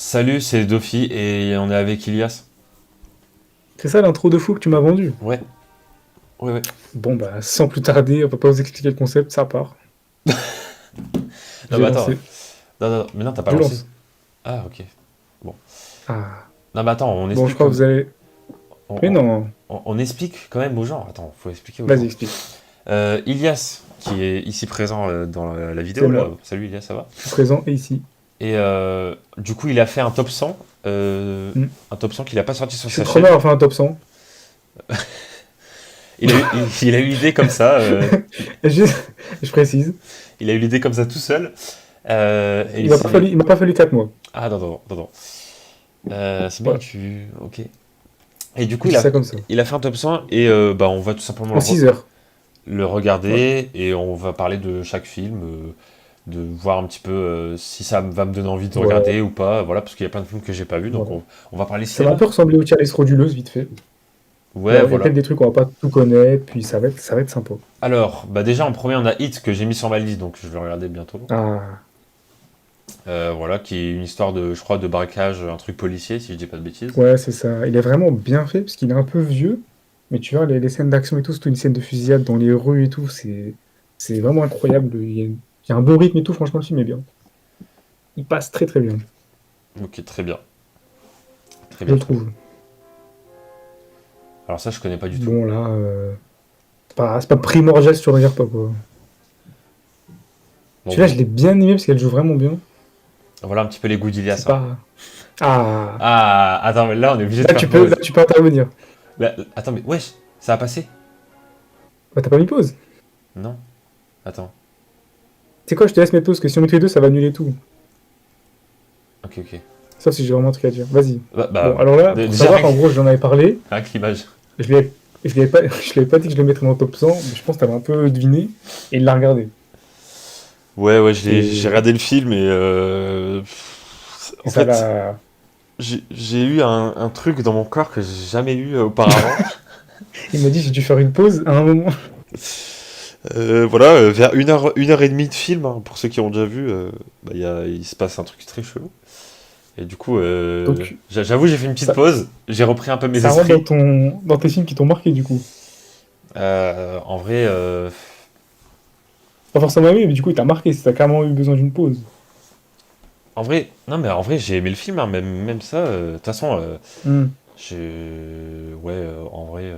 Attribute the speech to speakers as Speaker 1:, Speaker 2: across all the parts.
Speaker 1: Salut, c'est Dofi et on est avec Ilias.
Speaker 2: C'est ça l'intro de fou que tu m'as vendu.
Speaker 1: Ouais, ouais, ouais.
Speaker 2: Bon bah sans plus tarder, on va pas vous expliquer le concept, ça part.
Speaker 1: Non,
Speaker 2: J'ai
Speaker 1: mais attends.
Speaker 2: lancé.
Speaker 1: Non, non, mais non, t'as pas
Speaker 2: Je
Speaker 1: lancé.
Speaker 2: lance.
Speaker 1: Ah, ok. Bon.
Speaker 2: Ah.
Speaker 1: Non, mais attends, on
Speaker 2: Bon je
Speaker 1: explique.
Speaker 2: crois que vous allez.
Speaker 1: On,
Speaker 2: Mais
Speaker 1: on-
Speaker 2: non.
Speaker 1: on explique quand même aux gens. Attends, faut expliquer aux
Speaker 2: Vas-y,
Speaker 1: gens.
Speaker 2: explique.
Speaker 1: Ilias, qui est ici présent dans la
Speaker 2: C'est
Speaker 1: vidéo, là.
Speaker 2: moi.
Speaker 1: Salut Ilias, ça va?
Speaker 2: Je suis présent et ici.
Speaker 1: Et du coup, il a fait un top 100.
Speaker 2: Hmm.
Speaker 1: Un top 100 qu'il a pas sorti sur
Speaker 2: Je suis
Speaker 1: sa
Speaker 2: le premier
Speaker 1: chaîne.
Speaker 2: à avoir fait un top 100.
Speaker 1: Il a eu l'idée comme ça.
Speaker 2: Je, je précise.
Speaker 1: Il a eu l'idée comme ça tout seul. Et
Speaker 2: Il m'a pas fallu 4 mois.
Speaker 1: Ah, non, non, non, non. C'est bien
Speaker 2: Voilà.
Speaker 1: que tu. Ok. Et du coup,
Speaker 2: Je dis ça comme ça.
Speaker 1: il a fait un top 100 et bah, on va tout simplement
Speaker 2: En 6 heures.
Speaker 1: le
Speaker 2: Voilà.
Speaker 1: regarder et on va parler de chaque film, de voir un petit peu si ça va me donner envie de
Speaker 2: Voilà.
Speaker 1: regarder ou pas. Voilà, parce qu'il y a plein de films que j'ai pas vus, donc
Speaker 2: Voilà.
Speaker 1: on va parler
Speaker 2: Ça va un
Speaker 1: cinéma.
Speaker 2: peu ressembler au Thierry Frauduleuse, vite fait.
Speaker 1: Ouais,
Speaker 2: Il y a
Speaker 1: voilà.
Speaker 2: peut-être des trucs qu'on va pas tout connaître, puis ça va être sympa.
Speaker 1: Alors, bah déjà en premier, on a Hit que j'ai mis sur ma liste, donc je vais regarder bientôt.
Speaker 2: Ah.
Speaker 1: Voilà, qui est une histoire de, je crois, de braquage, un truc policier, si je dis pas de bêtises.
Speaker 2: Ouais, c'est ça. Il est vraiment bien fait, parce qu'il est un peu vieux. Mais tu vois, les scènes d'action et tout, surtout une scène de fusillade dans les rues et tout, c'est vraiment incroyable. Il y a un bon rythme et tout, franchement, le film est bien. Il passe très très bien,
Speaker 1: Ok, très bien. Très
Speaker 2: je
Speaker 1: bien,
Speaker 2: le
Speaker 1: très bien.
Speaker 2: trouve.
Speaker 1: Alors ça, je connais pas du tout.
Speaker 2: Bon, là, c'est pas primordial si tu regardes pas, quoi.
Speaker 1: Bon,
Speaker 2: Celui-là, je l'ai bien aimé parce qu'elle joue vraiment bien.
Speaker 1: voilà un petit peu les goûts d'Ilias,
Speaker 2: C'est
Speaker 1: hein.
Speaker 2: pas. Ah.
Speaker 1: Ah, attends, mais là, on est obligé de
Speaker 2: Là,
Speaker 1: faire
Speaker 2: là,
Speaker 1: pause.
Speaker 2: tu peux intervenir.
Speaker 1: Attends, mais wesh, ça a passé?
Speaker 2: Bah, t'as pas mis pause.
Speaker 1: Non. Attends.
Speaker 2: C'est quoi, je te laisse mettre pause, parce que si on met tous les deux, ça va annuler tout.
Speaker 1: Ok, ok.
Speaker 2: Sauf si j'ai vraiment un truc à dire. Vas-y.
Speaker 1: Bah,
Speaker 2: Bon, alors là, pour
Speaker 1: déjà,
Speaker 2: savoir, en gros, j'en avais parlé.
Speaker 1: avec l'image.
Speaker 2: Je lui ai, je lui ai pas, je lui ai pas dit que je le mettrais dans le top 100, mais je pense que t'avais un peu deviné, et il l'a regardé.
Speaker 1: Ouais, ouais, j'ai
Speaker 2: Et,
Speaker 1: regardé le film et
Speaker 2: et
Speaker 1: en
Speaker 2: ça
Speaker 1: fait,
Speaker 2: l'a.
Speaker 1: j'ai eu un truc dans mon corps que j'ai jamais eu auparavant.
Speaker 2: Il m'a dit j'ai dû faire une pause à un moment.
Speaker 1: Voilà, vers une heure et demie de film, hein, pour ceux qui ont déjà vu, bah, il se passe un truc très chelou. Et du coup,
Speaker 2: Donc
Speaker 1: j'avoue, j'ai fait une petite
Speaker 2: ça,
Speaker 1: pause, j'ai repris un peu mes
Speaker 2: ça rentre
Speaker 1: esprits.
Speaker 2: dans tes films qui t'ont marqué du coup.
Speaker 1: En vrai,
Speaker 2: Pas forcément aimé, mais du coup il t'a marqué, si t'as carrément eu besoin d'une pause.
Speaker 1: non mais en vrai, j'ai aimé le film, hein, même ça. De toute façon,
Speaker 2: Hmm.
Speaker 1: ouais, en vrai,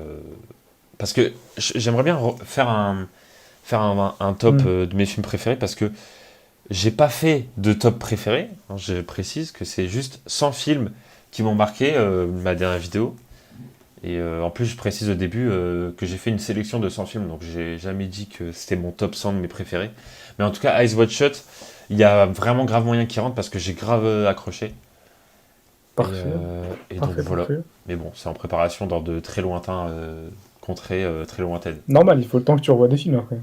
Speaker 1: parce que j'aimerais bien faire un top
Speaker 2: Hmm.
Speaker 1: de mes films préférés parce que j'ai pas fait de top préféré. Hein, je précise que c'est juste 100 films qui m'ont marqué ma dernière vidéo. Et en plus, je précise au début que j'ai fait une sélection de 100 films, donc j'ai jamais dit que c'était mon top 100 de mes préférés. Mais en tout cas, Eyes Wide Shut, il y a vraiment grave moyen qui rentre parce que j'ai grave accroché.
Speaker 2: Parfait,
Speaker 1: Et donc
Speaker 2: parfait,
Speaker 1: voilà.
Speaker 2: parfait.
Speaker 1: Mais bon, c'est en préparation dans de très lointains contrées, très lointaines.
Speaker 2: Normal, il faut le temps que tu revoies des films après.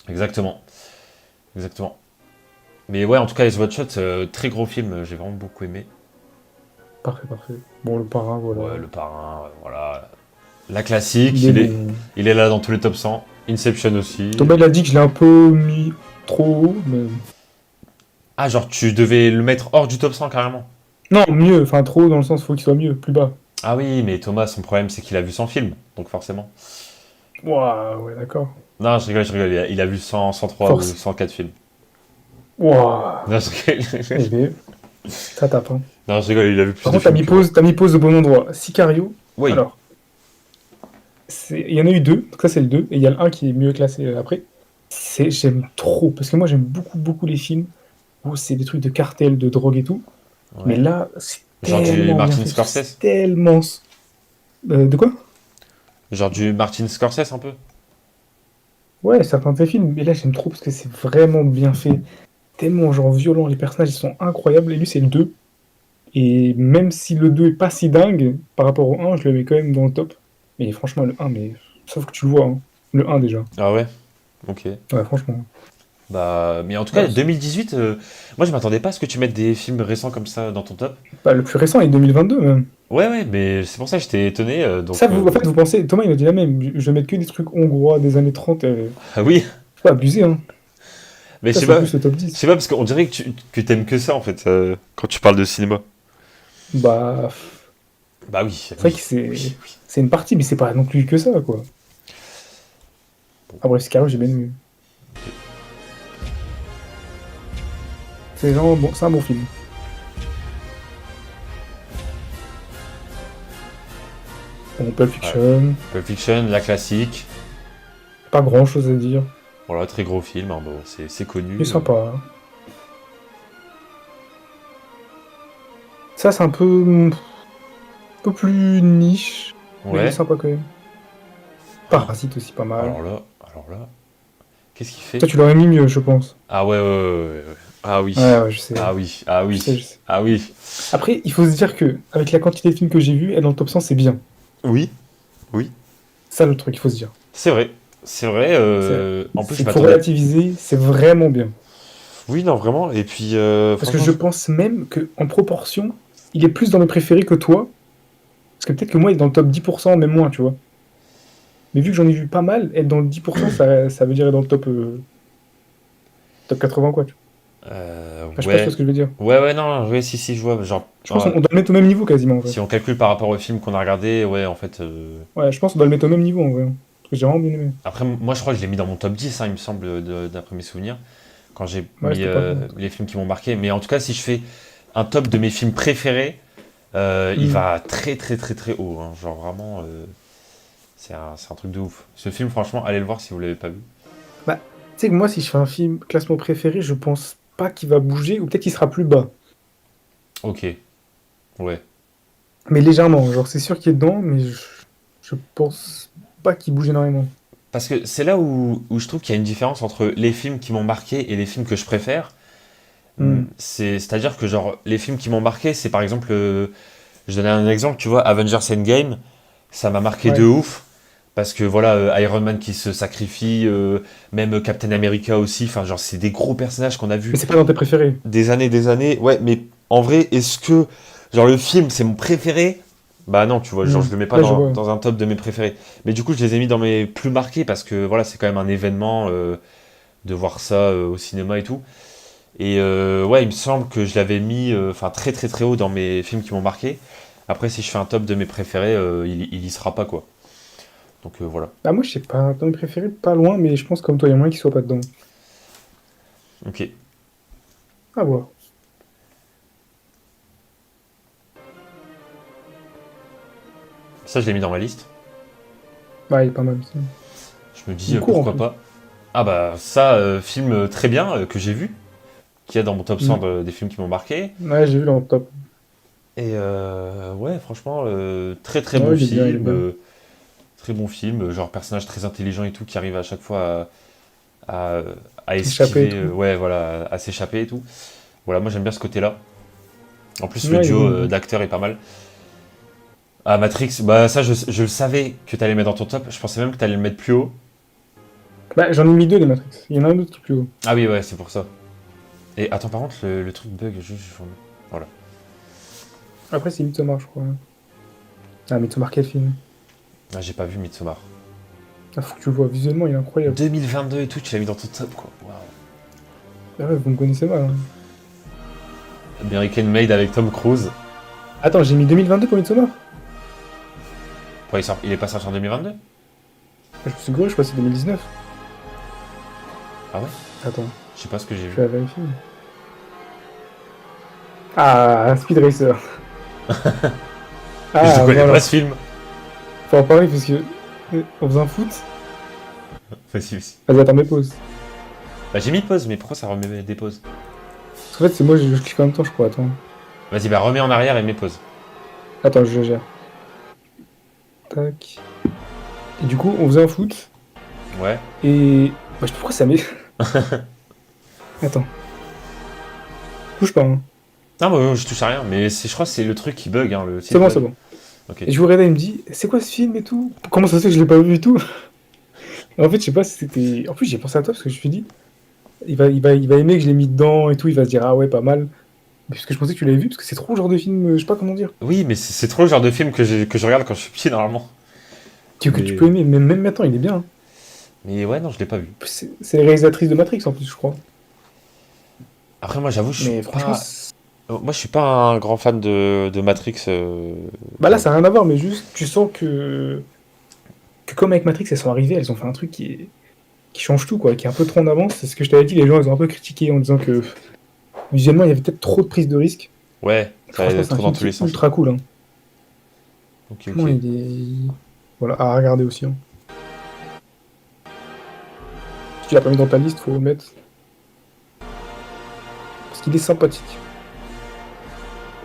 Speaker 1: Exactement, exactement. Mais ouais, en tout cas, Eyes Wide Shut, très gros film, j'ai vraiment beaucoup aimé.
Speaker 2: Parfait, parfait. Bon, le parrain, voilà.
Speaker 1: Ouais, Le Parrain, voilà. La classique,
Speaker 2: Il est bon.
Speaker 1: il est là dans tous les top 100. Inception aussi.
Speaker 2: Thomas il a dit que je l'ai un peu mis trop haut, mais.
Speaker 1: Ah, genre, tu devais le mettre hors du top 100 carrément.
Speaker 2: Non, mieux, enfin trop haut dans le sens, faut qu'il soit mieux, plus bas.
Speaker 1: Ah oui, mais Thomas, son problème, c'est qu'il a vu 100 films, donc forcément.
Speaker 2: Ouah, ouais, d'accord.
Speaker 1: Non, je rigole, je rigole. Il a vu 100, 103 ou
Speaker 2: Force.
Speaker 1: 104 films.
Speaker 2: Ouah.
Speaker 1: Non, je rigole.
Speaker 2: Eh bien, ça tape, hein.
Speaker 1: Non, je rigole, il a vu plus
Speaker 2: Par
Speaker 1: de
Speaker 2: contre, t'as
Speaker 1: films
Speaker 2: mis
Speaker 1: que moi.
Speaker 2: pause, t'as mis pause au bon endroit. Sicario,
Speaker 1: Oui.
Speaker 2: alors, il y en a eu deux, donc ça c'est le 2 et il y a le un qui est mieux classé après. J'aime trop, parce que moi j'aime beaucoup, beaucoup les films où c'est des trucs de cartel, de drogue et tout. Mais
Speaker 1: Ouais.
Speaker 2: là, c'est
Speaker 1: Genre du
Speaker 2: tellement bien
Speaker 1: Martin
Speaker 2: fait, parce que c'est
Speaker 1: Scorsese.
Speaker 2: tellement. De quoi?
Speaker 1: Genre du Martin Scorsese un peu.
Speaker 2: Ouais, certains de ces films, mais là j'aime trop parce que c'est vraiment bien fait. Tellement genre violent, les personnages ils sont incroyables, et lui c'est le 2. Et même si le 2 est pas si dingue, par rapport au un je le mets quand même dans le top. Mais franchement, le un mais sauf que tu le vois, hein. Le un déjà.
Speaker 1: Ah ouais. Ok.
Speaker 2: Ouais, franchement.
Speaker 1: Bah, mais en tout cas,
Speaker 2: Ouais,
Speaker 1: 2018, moi je m'attendais pas à ce que tu mettes des films récents comme ça dans ton top.
Speaker 2: bah, le plus récent est 2022 même.
Speaker 1: Ouais, ouais, mais c'est pour ça que j'étais étonné.
Speaker 2: Ça, vous, en fait, vous pensez, Thomas il m'a dit la même, je vais mettre que des trucs hongrois des années 30.
Speaker 1: Ah oui,
Speaker 2: Faut pas abuser, hein.
Speaker 1: mais
Speaker 2: Ça, c'est plus le top
Speaker 1: je
Speaker 2: 10.
Speaker 1: sais pas parce qu'on dirait que tu t'aimes que ça en fait quand tu parles de cinéma.
Speaker 2: Bah,
Speaker 1: Bah oui,
Speaker 2: c'est vrai que
Speaker 1: oui,
Speaker 2: c'est
Speaker 1: oui, oui.
Speaker 2: c'est une partie, mais c'est pas non plus que ça, quoi.
Speaker 1: Bon,
Speaker 2: Ah bref, Scarlet, j'ai bien aimé.
Speaker 1: ok.
Speaker 2: C'est genre, bon, c'est un bon film. Bon, Pulp
Speaker 1: Ouais.
Speaker 2: Fiction,
Speaker 1: Pulp Fiction, la classique.
Speaker 2: pas grand chose à dire.
Speaker 1: Voilà, très gros film, hein, bon, c'est
Speaker 2: Il est
Speaker 1: connu.
Speaker 2: sympa, hein. Ça, c'est un peu plus niche, mais il est
Speaker 1: Ouais.
Speaker 2: sympa quand même.
Speaker 1: Oh,
Speaker 2: Parasite aussi, pas mal.
Speaker 1: alors là, qu'est-ce qu'il fait?
Speaker 2: Toi, tu l'aurais mis mieux, je pense.
Speaker 1: Ah ouais, ouais, ouais, ouais, ouais. Ah oui,
Speaker 2: Ouais, ouais, je sais.
Speaker 1: ah oui, ah
Speaker 2: Je sais,
Speaker 1: oui,
Speaker 2: je sais.
Speaker 1: ah oui.
Speaker 2: Après, il faut se dire que, avec la quantité de films que j'ai vus, être dans le top 100, c'est bien.
Speaker 1: Oui, oui.
Speaker 2: Ça, le truc, il faut se dire.
Speaker 1: C'est vrai, c'est vrai. En plus, je
Speaker 2: C'est faut
Speaker 1: m'attendais.
Speaker 2: relativiser, c'est vraiment bien.
Speaker 1: Oui, non, vraiment. Et puis,
Speaker 2: Parce que
Speaker 1: franchement,
Speaker 2: je pense même que en proportion, il est plus dans mes préférés que toi. Parce que peut-être que moi, il est dans le top 10%, même moins, tu vois. Mais vu que j'en ai vu pas mal, être dans le 10%, ça veut dire être dans le top 80, quoi. Tu vois. Enfin, je sais pas si tu vois
Speaker 1: ouais,
Speaker 2: ce que je veux dire.
Speaker 1: ouais, ouais, non, ouais, si, si, je vois. Genre,
Speaker 2: Je pense qu'on doit le mettre au même niveau quasiment, en vrai.
Speaker 1: si on calcule par rapport au film qu'on a regardé, ouais, en fait.
Speaker 2: Ouais, je pense qu'on doit le mettre au même niveau, en vrai. Parce que j'ai vraiment bien aimé.
Speaker 1: Après, moi, je crois que je l'ai mis dans mon top 10, hein, il me semble, d'après mes souvenirs, quand j'ai
Speaker 2: Ouais,
Speaker 1: mis
Speaker 2: c'était pas loin.
Speaker 1: les films qui m'ont marqué. Mais en tout cas, si je fais un top de mes films préférés, il
Speaker 2: Hmm.
Speaker 1: va très, très, très, très haut, hein. Genre, vraiment, c'est un truc de ouf. Ce film, franchement, allez le voir si vous l'avez pas vu.
Speaker 2: Bah, tu sais que moi, si je fais un film classement préféré, je pense pas qu'il va bouger, ou peut-être qu'il sera plus bas.
Speaker 1: Ok, ouais.
Speaker 2: Mais légèrement, genre c'est sûr qu'il est dedans, mais je pense pas qu'il bouge énormément.
Speaker 1: Parce que c'est là où je trouve qu'il y a une différence entre les films qui m'ont marqué et les films que je préfère.
Speaker 2: Hmm.
Speaker 1: C'est-à-dire que, genre, les films qui m'ont marqué, c'est par exemple. Je donnais un exemple, tu vois, Avengers Endgame, ça m'a marqué de
Speaker 2: Ouais.
Speaker 1: ouf. Parce que voilà, Iron Man qui se sacrifie, même Captain America aussi, enfin, genre, c'est des gros personnages qu'on a vus
Speaker 2: Mais c'est pas dans tes préférés.
Speaker 1: des années, des années. Ouais, mais en vrai, est-ce que, genre, le film, c'est mon préféré? Bah non, tu vois, genre,
Speaker 2: Hmm.
Speaker 1: je le mets pas
Speaker 2: Ouais, je
Speaker 1: dans,
Speaker 2: vois.
Speaker 1: dans un top de mes préférés. Mais du coup, je les ai mis dans mes plus marqués parce que, voilà, c'est quand même un événement de voir ça au cinéma et tout. Et ouais, il me semble que je l'avais mis enfin très très très haut dans mes films qui m'ont marqué. Après, si je fais un top de mes préférés, il y sera pas quoi. Donc voilà.
Speaker 2: Ah, moi, je sais pas, dans mes préférés, pas loin, mais je pense comme toi, il y a moyen qu'il soit pas dedans.
Speaker 1: Ok.
Speaker 2: À voir.
Speaker 1: Ça, je l'ai mis dans ma liste.
Speaker 2: Ouais, il est pas mal aussi.
Speaker 1: Je me
Speaker 2: Il
Speaker 1: dis
Speaker 2: est court en
Speaker 1: pourquoi
Speaker 2: plus.
Speaker 1: pas. Ah bah ça, film très bien que j'ai vu, qui est dans mon top 100
Speaker 2: Hmm.
Speaker 1: des films qui m'ont marqué.
Speaker 2: Ouais, j'ai vu dans le top.
Speaker 1: Et ouais, franchement, très très bon
Speaker 2: Ouais, il est bien, il est
Speaker 1: film.
Speaker 2: bien.
Speaker 1: Très bon film. Genre personnage très intelligent et tout, qui arrive à chaque fois à, à- à
Speaker 2: Échappé et
Speaker 1: esquiver,
Speaker 2: tout.
Speaker 1: ouais, voilà, à s'échapper et tout. Voilà, moi j'aime bien ce côté-là. En plus, le
Speaker 2: Ouais, il est
Speaker 1: duo
Speaker 2: bien, il est bien.
Speaker 1: d'acteurs est pas mal. Ah, Matrix, bah ça, je le savais que t'allais mettre dans ton top. Je pensais même que t'allais le mettre plus haut.
Speaker 2: Bah, j'en ai mis deux des Matrix. Il y en a un autre qui est plus haut.
Speaker 1: Ah oui, ouais, c'est pour ça. Et attends, par contre, le truc bug, voilà.
Speaker 2: Après, c'est Midsommar, je crois. Ah, Midsommar, quel film?
Speaker 1: Ah, j'ai pas vu Midsommar.
Speaker 2: Ah, faut que tu le vois. Visuellement, il est incroyable.
Speaker 1: 2022 et tout, tu l'as mis dans ton top, quoi. Waouh.
Speaker 2: Ah ouais, vous me connaissez mal, hein.
Speaker 1: American Made avec Tom Cruise.
Speaker 2: Attends, j'ai mis 2022 pour Midsommar?
Speaker 1: Pourquoi il est pas sorti en 2022?
Speaker 2: Je me suis gouré, je crois que c'est 2019.
Speaker 1: Ah ouais?
Speaker 2: Attends,
Speaker 1: Je sais pas ce que j'ai
Speaker 2: je
Speaker 1: vu.
Speaker 2: vais vérifier. Ah, Speed Racer.
Speaker 1: Je
Speaker 2: Ah,
Speaker 1: connais
Speaker 2: voilà.
Speaker 1: pas ce film.
Speaker 2: Faut en parler parce que on faisait un foot.
Speaker 1: Vas-y, vas-y.
Speaker 2: Vas-y, attends, mes pauses.
Speaker 1: Bah, j'ai mis pause, mais pourquoi ça remet des pauses?
Speaker 2: Parce qu'en fait, c'est moi, je clique en même temps, je crois. Attends,
Speaker 1: Vas-y, bah remets en arrière et mets pause.
Speaker 2: attends, je gère. Tac. Et du coup, on faisait un foot.
Speaker 1: Ouais.
Speaker 2: Et. Bah, je sais pas pourquoi ça met. Attends, bouge pas, hein.
Speaker 1: Non, bah, je touche à rien, mais je crois que c'est le truc qui bug, hein, le
Speaker 2: C'est
Speaker 1: site
Speaker 2: bon,
Speaker 1: bug.
Speaker 2: c'est bon.
Speaker 1: Ok.
Speaker 2: Et je vous réveille, il me dit, c'est quoi ce film et tout? Comment ça se fait que je l'ai pas vu et tout? En fait, je sais pas si c'était. En plus, j'ai pensé à toi parce que je me suis dit, il va aimer que je l'ai mis dedans et tout. Il va se dire, ah ouais, pas mal. Mais parce que je pensais que tu l'avais vu, parce que c'est trop le genre de film, je sais pas comment dire.
Speaker 1: Oui, mais c'est trop le genre de film que je regarde quand je suis petit, normalement.
Speaker 2: Que tu peux
Speaker 1: Mais,
Speaker 2: aimer, mais même maintenant, il est bien, hein.
Speaker 1: mais ouais, non, je l'ai pas vu.
Speaker 2: C'est les réalisatrices de Matrix en plus, je crois.
Speaker 1: Après, moi, j'avoue, je suis
Speaker 2: Mais franchement,
Speaker 1: pas. Moi, je suis pas un grand fan de Matrix.
Speaker 2: Bah là, ça n'a rien à voir, mais juste, tu sens que comme avec Matrix, elles sont arrivées, elles ont fait un truc qui change tout, quoi, qui est un peu trop en avance. C'est ce que je t'avais dit, les gens, ils ont un peu critiqué en disant que visuellement, il y avait peut-être trop de prise de risque.
Speaker 1: Ouais, ça
Speaker 2: Franchement,
Speaker 1: allait
Speaker 2: c'est un
Speaker 1: trop dans
Speaker 2: film
Speaker 1: tous
Speaker 2: qui
Speaker 1: les
Speaker 2: est
Speaker 1: sens.
Speaker 2: ultra cool, hein.
Speaker 1: Ok,
Speaker 2: Franchement,
Speaker 1: ok.
Speaker 2: il est... Voilà, à regarder aussi, hein. Si tu l'as pas mis dans ta liste, faut le mettre. Parce qu'il est sympathique.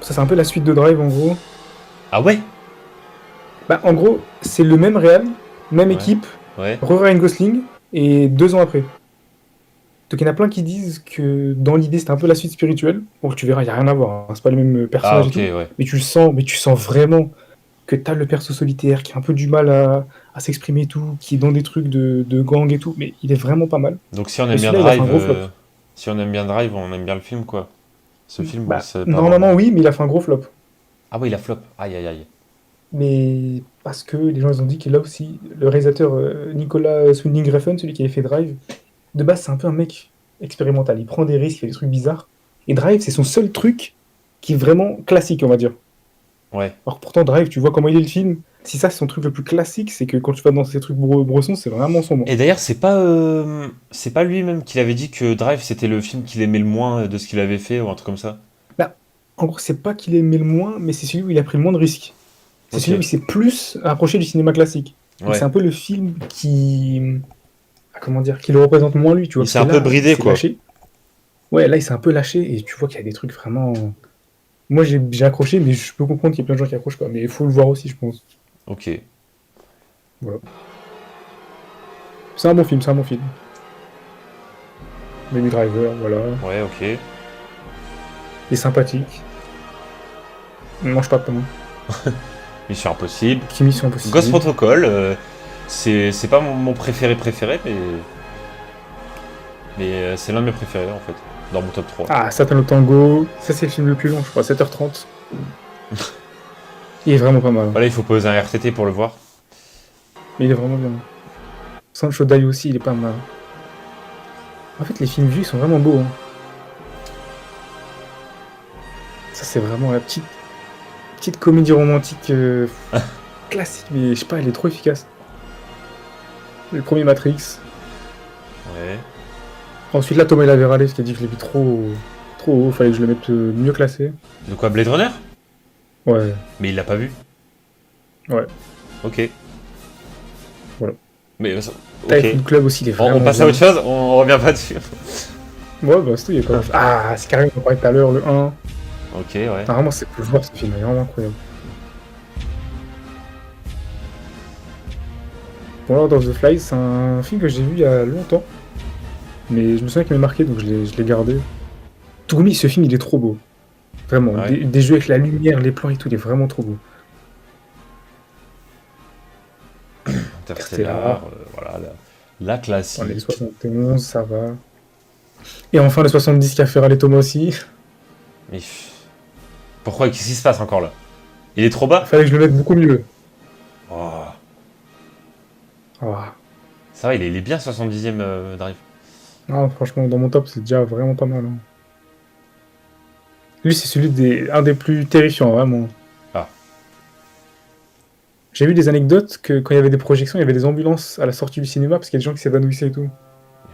Speaker 2: Ça, c'est un peu la suite de Drive, en gros.
Speaker 1: Ah ouais?
Speaker 2: Bah, en gros, c'est le même réal, même
Speaker 1: Ouais,
Speaker 2: équipe,
Speaker 1: ouais.
Speaker 2: Ryan Gosling, et 2 ans après. Donc il y en a plein qui disent que dans l'idée c'était un peu la suite spirituelle. Bon, tu verras, il n'y a rien à voir, hein. C'est pas les mêmes
Speaker 1: Ah
Speaker 2: personnages et
Speaker 1: ok,
Speaker 2: tout.
Speaker 1: ouais.
Speaker 2: Mais tu sens vraiment que t'as le perso solitaire qui a un peu du mal à s'exprimer et tout, qui est dans des trucs de gang et tout, mais il est vraiment pas mal.
Speaker 1: Donc si on
Speaker 2: Mais
Speaker 1: aime bien
Speaker 2: celui-là, il a fait un
Speaker 1: Drive,
Speaker 2: gros flop.
Speaker 1: si on aime bien Drive, on aime bien le film, quoi. Ce film,
Speaker 2: Bah,
Speaker 1: c'est pas
Speaker 2: normalement
Speaker 1: vraiment.
Speaker 2: oui, mais il a fait un gros flop.
Speaker 1: Ah oui, la flop. Aïe, aïe, aïe.
Speaker 2: Mais parce que les gens ils ont dit que là aussi, le réalisateur Nicolas Winding Refn, celui qui avait fait Drive, de base c'est un peu un mec expérimental. Il prend des risques, il fait des trucs bizarres. Et Drive, c'est son seul truc qui est vraiment classique, on va dire.
Speaker 1: Ouais.
Speaker 2: Alors pourtant, Drive, tu vois comment il est le film. Si ça, c'est son truc le plus classique, c'est que quand tu vas dans ces trucs brossons, c'est vraiment sombre.
Speaker 1: Et d'ailleurs, c'est pas lui-même qui avait dit que Drive c'était le film qu'il aimait le moins de ce qu'il avait fait ou un truc comme ça.
Speaker 2: Là, en gros, c'est pas qu'il aimait le moins, mais c'est celui où il a pris le moins de risques. C'est
Speaker 1: Ok.
Speaker 2: celui où il s'est plus approché du cinéma classique. Donc c'est
Speaker 1: Ouais.
Speaker 2: un peu le film comment dire, qui le représente moins lui, tu vois,
Speaker 1: Il
Speaker 2: parce
Speaker 1: s'est
Speaker 2: que
Speaker 1: un peu
Speaker 2: là, il
Speaker 1: bridé,
Speaker 2: s'est
Speaker 1: quoi.
Speaker 2: lâché. Ouais, là, il s'est un peu lâché, et tu vois qu'il y a des trucs vraiment... Moi, j'ai accroché, mais je peux comprendre qu'il y a plein de gens qui accrochent pas. Mais il faut le voir aussi, je pense.
Speaker 1: Ok.
Speaker 2: Voilà. C'est un bon film, c'est un bon film. Baby Driver, voilà.
Speaker 1: Ouais, ok.
Speaker 2: Il est sympathique. Il mange pas de pain.
Speaker 1: Mission Impossible.
Speaker 2: Petit Mission
Speaker 1: Ghost
Speaker 2: Impossible.
Speaker 1: Protocol, c'est pas mon préféré, mais c'est l'un de mes préférés en fait, dans mon top 3.
Speaker 2: Ah, Satan au Tango. Ça, c'est le film le plus long, je crois, 7h30. Il est vraiment pas mal, hein.
Speaker 1: Voilà, il faut poser un RTT pour le voir.
Speaker 2: Mais il est vraiment bien. Sancho Dai aussi, il est pas mal. En fait, les films vieux, ils sont vraiment beaux, hein. Ça, c'est vraiment la petite comédie romantique classique, mais je sais pas, elle est trop efficace. Le premier Matrix.
Speaker 1: Ouais.
Speaker 2: Ensuite, là, Thomas il avait râlé parce qu'il a dit que je l'ai mis trop haut, fallait que je le mette mieux classé.
Speaker 1: De quoi, Blade Runner?
Speaker 2: Ouais,
Speaker 1: Mais il l'a pas vu.
Speaker 2: ouais,
Speaker 1: Ok.
Speaker 2: voilà.
Speaker 1: Mais ok.
Speaker 2: Typhoon Club aussi, il est
Speaker 1: On
Speaker 2: vraiment
Speaker 1: passe à
Speaker 2: bien.
Speaker 1: autre chose, on revient pas dessus.
Speaker 2: Ouais, bah, c'est tout, il est pas... Ah, c'est carrément, on parlait tout à l'heure, le 1.
Speaker 1: Ok, ouais.
Speaker 2: Ah, vraiment, c'est faut le voir ce film, il est vraiment incroyable. Bon, Lord of the Flies, c'est un film que j'ai vu il y a longtemps, mais je me souviens qu'il m'a marqué, donc je l'ai gardé. Tourmi, ce film, il est trop beau. Vraiment,
Speaker 1: Ouais.
Speaker 2: des jeux avec la lumière, les plans et tout, il est vraiment trop beau.
Speaker 1: Interstellar,
Speaker 2: Interstellar,
Speaker 1: voilà, la
Speaker 2: on est
Speaker 1: classique.
Speaker 2: 71, ça va. Et enfin, le 70 qui a fait râler Thomas aussi.
Speaker 1: Mais pourquoi, qu'est-ce qui se passe encore là? Il est trop bas?
Speaker 2: Fallait que je le mette beaucoup mieux.
Speaker 1: Oh.
Speaker 2: Ah,
Speaker 1: Ça va, il est bien 70e Drive.
Speaker 2: ah, franchement, dans mon top, c'est déjà vraiment pas mal, hein. Lui, c'est un des plus terrifiants, vraiment.
Speaker 1: Ah,
Speaker 2: J'ai vu des anecdotes que quand il y avait des projections, il y avait des ambulances à la sortie du cinéma parce qu'il y a des gens qui s'évanouissaient et tout.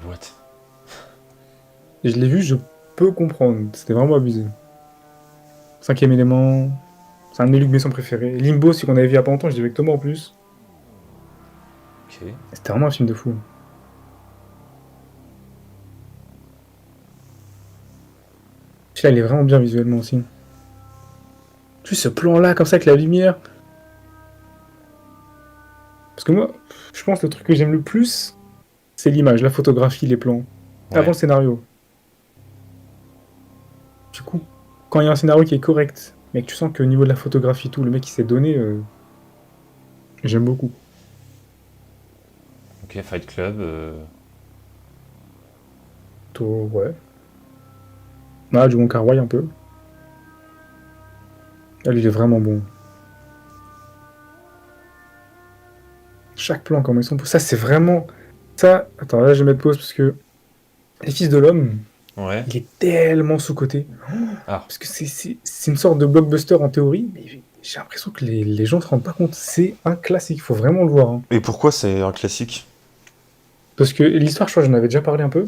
Speaker 1: what?
Speaker 2: Et je l'ai vu, je peux comprendre. C'était vraiment abusé. Cinquième élément, c'est un de mes Luc Besson préférés. Limbo, celui qu'on avait vu il y a pas longtemps, je l'ai vu avec Thomas en plus.
Speaker 1: Ok.
Speaker 2: C'était vraiment un film de fou. Celui-là, il est vraiment bien visuellement aussi. Juste ce plan-là, comme ça, avec la lumière. Parce que moi, je pense que le truc que j'aime le plus, c'est l'image, la photographie, les plans. Avant
Speaker 1: Ouais.
Speaker 2: le scénario. Du coup, quand il y a un scénario qui est correct, mais que tu sens qu'au niveau de la photographie, tout, le mec il s'est donné, j'aime beaucoup.
Speaker 1: Ok, Fight Club.
Speaker 2: Ouais. Ah, du Wong Kar-wai un peu. Ah, lui, il est vraiment bon. Chaque plan, comment ils sont. Ça, c'est vraiment. Ça, attends, là, je vais mettre pause parce que Les Fils de l'Homme,
Speaker 1: Ouais.
Speaker 2: Il est tellement sous-coté.
Speaker 1: Ah.
Speaker 2: Parce que c'est une sorte de blockbuster en théorie, mais j'ai l'impression que les gens ne se rendent pas compte. C'est un classique, il faut vraiment le voir, hein.
Speaker 1: Et pourquoi c'est un classique?
Speaker 2: Parce que l'histoire, je crois que j'en avais déjà parlé un peu.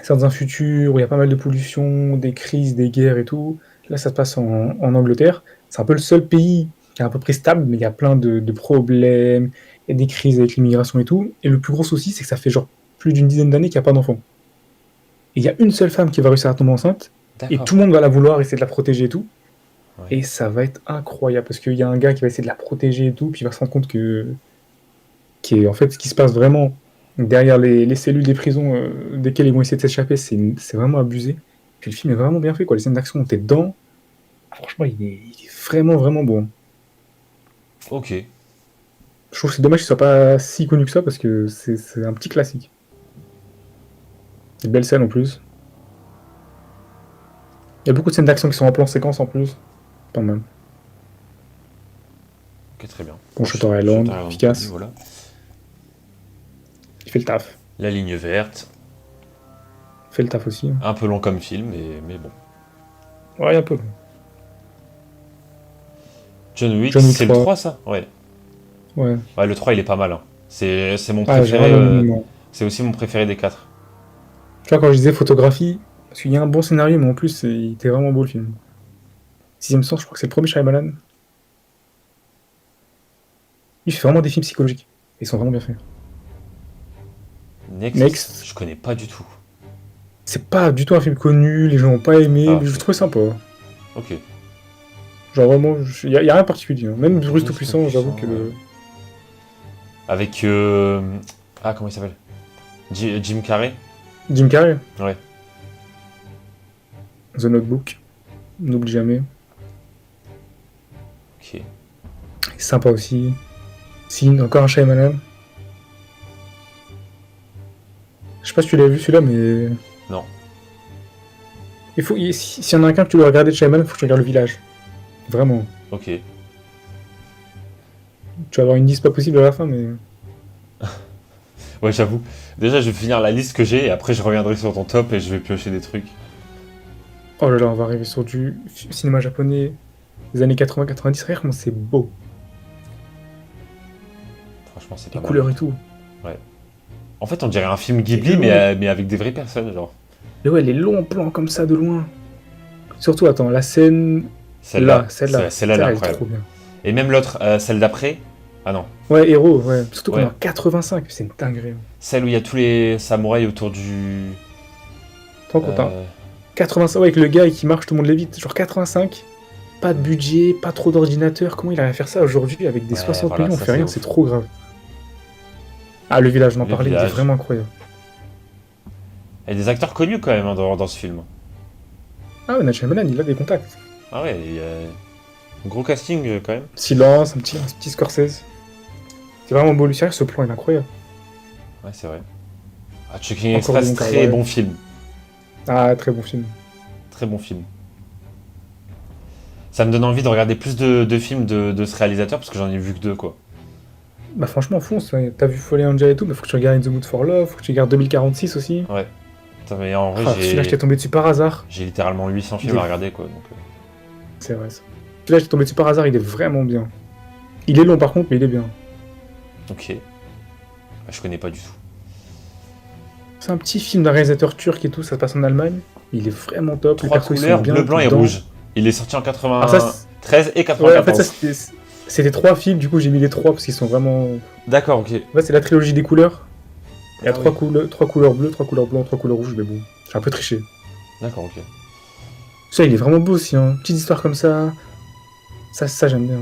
Speaker 2: C'est dans un futur où il y a pas mal de pollution, des crises, des guerres et tout. Là, ça se passe en Angleterre. C'est un peu le seul pays qui est à peu près stable, mais il y a plein de problèmes, il y a des crises avec l'immigration et tout. Et le plus gros souci, c'est que ça fait genre plus d'une dizaine d'années qu'il n'y a pas d'enfants. Et il y a une seule femme qui va réussir à tomber enceinte, et
Speaker 1: D'accord.
Speaker 2: tout le monde va la vouloir, essayer de la protéger et tout.
Speaker 1: Ouais.
Speaker 2: Et ça va être incroyable, parce qu'il y a un gars qui va essayer de la protéger et tout, puis il va se rendre compte en fait, ce qui se passe vraiment derrière les cellules des prisons desquelles ils vont essayer de s'échapper, c'est vraiment abusé. Puis le film est vraiment bien fait, quoi. Les scènes d'action, t'es dedans. Franchement, il est vraiment, vraiment bon.
Speaker 1: Ok.
Speaker 2: Je trouve que c'est dommage qu'il soit pas si connu que ça, parce que c'est un petit classique. Des belles scènes en plus. Il y a beaucoup de scènes d'action qui sont en plan séquence en plus. Pas mal.
Speaker 1: Ok, très bien.
Speaker 2: Bon,
Speaker 1: Bon,
Speaker 2: Shutter
Speaker 1: Shutter
Speaker 2: Island,
Speaker 1: Island connu,
Speaker 2: efficace.
Speaker 1: voilà.
Speaker 2: Il fait le taf.
Speaker 1: La ligne verte.
Speaker 2: Il fait le taf aussi.
Speaker 1: Un peu long comme film, mais bon.
Speaker 2: Ouais, un peu.
Speaker 1: John Wick,
Speaker 2: John Wick
Speaker 1: c'est le
Speaker 2: 3.
Speaker 1: 3 ça? Ouais.
Speaker 2: Ouais.
Speaker 1: Ouais, le 3 il est pas mal, hein. C'est mon
Speaker 2: Ah, j'ai
Speaker 1: préféré.
Speaker 2: vraiment aimé, moi.
Speaker 1: C'est aussi mon préféré des 4.
Speaker 2: Tu vois, quand je disais photographie, parce qu'il y a un bon scénario, mais en plus, il était vraiment beau le film. Sixième Sens, je crois que c'est le premier Shyamalan. Il fait vraiment des films psychologiques. Ils sont vraiment bien faits.
Speaker 1: Next,
Speaker 2: Next,
Speaker 1: je connais pas du tout.
Speaker 2: c'est pas du tout un film connu, les gens n'ont pas aimé,
Speaker 1: Ah,
Speaker 2: mais je le trouvais sympa.
Speaker 1: ok.
Speaker 2: Genre vraiment, y a rien de particulier, hein. Même Bruce
Speaker 1: Bruce
Speaker 2: Tout-Puissant, j'avoue
Speaker 1: Tout-Puissant,
Speaker 2: que.
Speaker 1: ouais. Avec. Ah, comment il s'appelle? Jim Carrey?
Speaker 2: Jim Carrey,
Speaker 1: Ouais.
Speaker 2: The Notebook, n'oublie jamais.
Speaker 1: Ok.
Speaker 2: C'est sympa aussi. Sin, encore un Shyamalan. Je sais pas si tu l'as vu celui-là, mais.
Speaker 1: Non.
Speaker 2: S'il y en a qu'un que tu dois regarder de Shyamalan, faut que tu regardes Le Village. Vraiment.
Speaker 1: Ok.
Speaker 2: Tu vas avoir une liste pas possible à la fin, mais.
Speaker 1: Ouais, j'avoue. Déjà, je vais finir la liste que j'ai et après, je reviendrai sur ton top et je vais piocher des trucs.
Speaker 2: Oh là là, on va arriver sur du cinéma japonais des années 80-90. Regarde comment c'est beau.
Speaker 1: Franchement, c'est
Speaker 2: Les
Speaker 1: pas mal.
Speaker 2: couleurs et tout.
Speaker 1: En fait, on dirait un film Ghibli,
Speaker 2: Et
Speaker 1: mais avec des vraies personnes, genre.
Speaker 2: Mais ouais, les longs plans comme ça de loin. Surtout, attends, la scène.
Speaker 1: Celle-là,
Speaker 2: Celle-là,
Speaker 1: celle-là, elle est
Speaker 2: elle est
Speaker 1: incroyable.
Speaker 2: trop bien.
Speaker 1: Et même l'autre, celle d'après. Ah non.
Speaker 2: Ouais, héros, ouais. Surtout qu'on est
Speaker 1: Ouais.
Speaker 2: en 85, c'est une dinguerie.
Speaker 1: Celle où il y a tous les samouraïs autour du.
Speaker 2: T'en compte, hein.
Speaker 1: euh,
Speaker 2: 85, ouais, avec le gars qui marche, tout le monde l'évite. Genre 85, pas de budget, pas trop d'ordinateur. Comment il arrive à faire ça aujourd'hui avec des
Speaker 1: Ouais,
Speaker 2: 60
Speaker 1: voilà,
Speaker 2: millions, on
Speaker 1: ça,
Speaker 2: fait
Speaker 1: c'est
Speaker 2: rien,
Speaker 1: ouf.
Speaker 2: c'est trop grave. Ah, le village, on en
Speaker 1: Le
Speaker 2: parlait, il est
Speaker 1: village.
Speaker 2: vraiment incroyable.
Speaker 1: Il y a des acteurs connus quand même hein, dans ce film.
Speaker 2: Ah ouais, Night Shyamalan, il a des contacts.
Speaker 1: Ah ouais, il y a un gros casting quand même.
Speaker 2: Silence, un petit Scorsese. C'est vraiment beau, Lucien, ce plan il est incroyable.
Speaker 1: Ouais, c'est vrai. Ah, Checking
Speaker 2: Encore
Speaker 1: Express,
Speaker 2: du bon
Speaker 1: très
Speaker 2: travail.
Speaker 1: bon film.
Speaker 2: Ah, très bon film.
Speaker 1: Très bon film. Ça me donne envie de regarder plus de films de ce réalisateur parce que j'en ai vu que 2 quoi.
Speaker 2: Bah franchement, fonce, ouais. T'as vu Fallen Angel et tout, mais faut que tu regardes In the Mood for Love, faut que tu regardes 2046 aussi.
Speaker 1: Ouais. Putain, mais en vrai,
Speaker 2: Ah, celui-là, j'étais tombé dessus par hasard.
Speaker 1: j'ai littéralement 800 films
Speaker 2: Il est-
Speaker 1: à regarder quoi. Donc,
Speaker 2: C'est vrai, ça. Celui-là, j'étais tombé dessus par hasard, il est vraiment bien. Il est long par contre, mais il est bien.
Speaker 1: ok. Ah, je connais pas du tout.
Speaker 2: C'est un petit film d'un réalisateur turc et tout, ça se passe en Allemagne. Il est vraiment top. Les
Speaker 1: 3
Speaker 2: persos, ils sont
Speaker 1: couleurs,
Speaker 2: bien
Speaker 1: bleu, blanc et
Speaker 2: dedans.
Speaker 1: rouge. Il est sorti en
Speaker 2: Ah, ça,
Speaker 1: 93 et
Speaker 2: ouais, en
Speaker 1: 94.
Speaker 2: fait, ça, c'était 3 films, du coup, j'ai mis les 3 parce qu'ils sont vraiment.
Speaker 1: D'accord, ok.
Speaker 2: En fait, c'est la trilogie des couleurs. Il y a
Speaker 1: Ah
Speaker 2: 3
Speaker 1: oui.
Speaker 2: couleurs bleues, 3 couleurs blancs, 3 couleurs rouges, mais bon, j'ai un peu triché.
Speaker 1: D'accord, ok.
Speaker 2: Ça, il est vraiment beau aussi, hein. Petite histoire comme ça. Ça j'aime bien.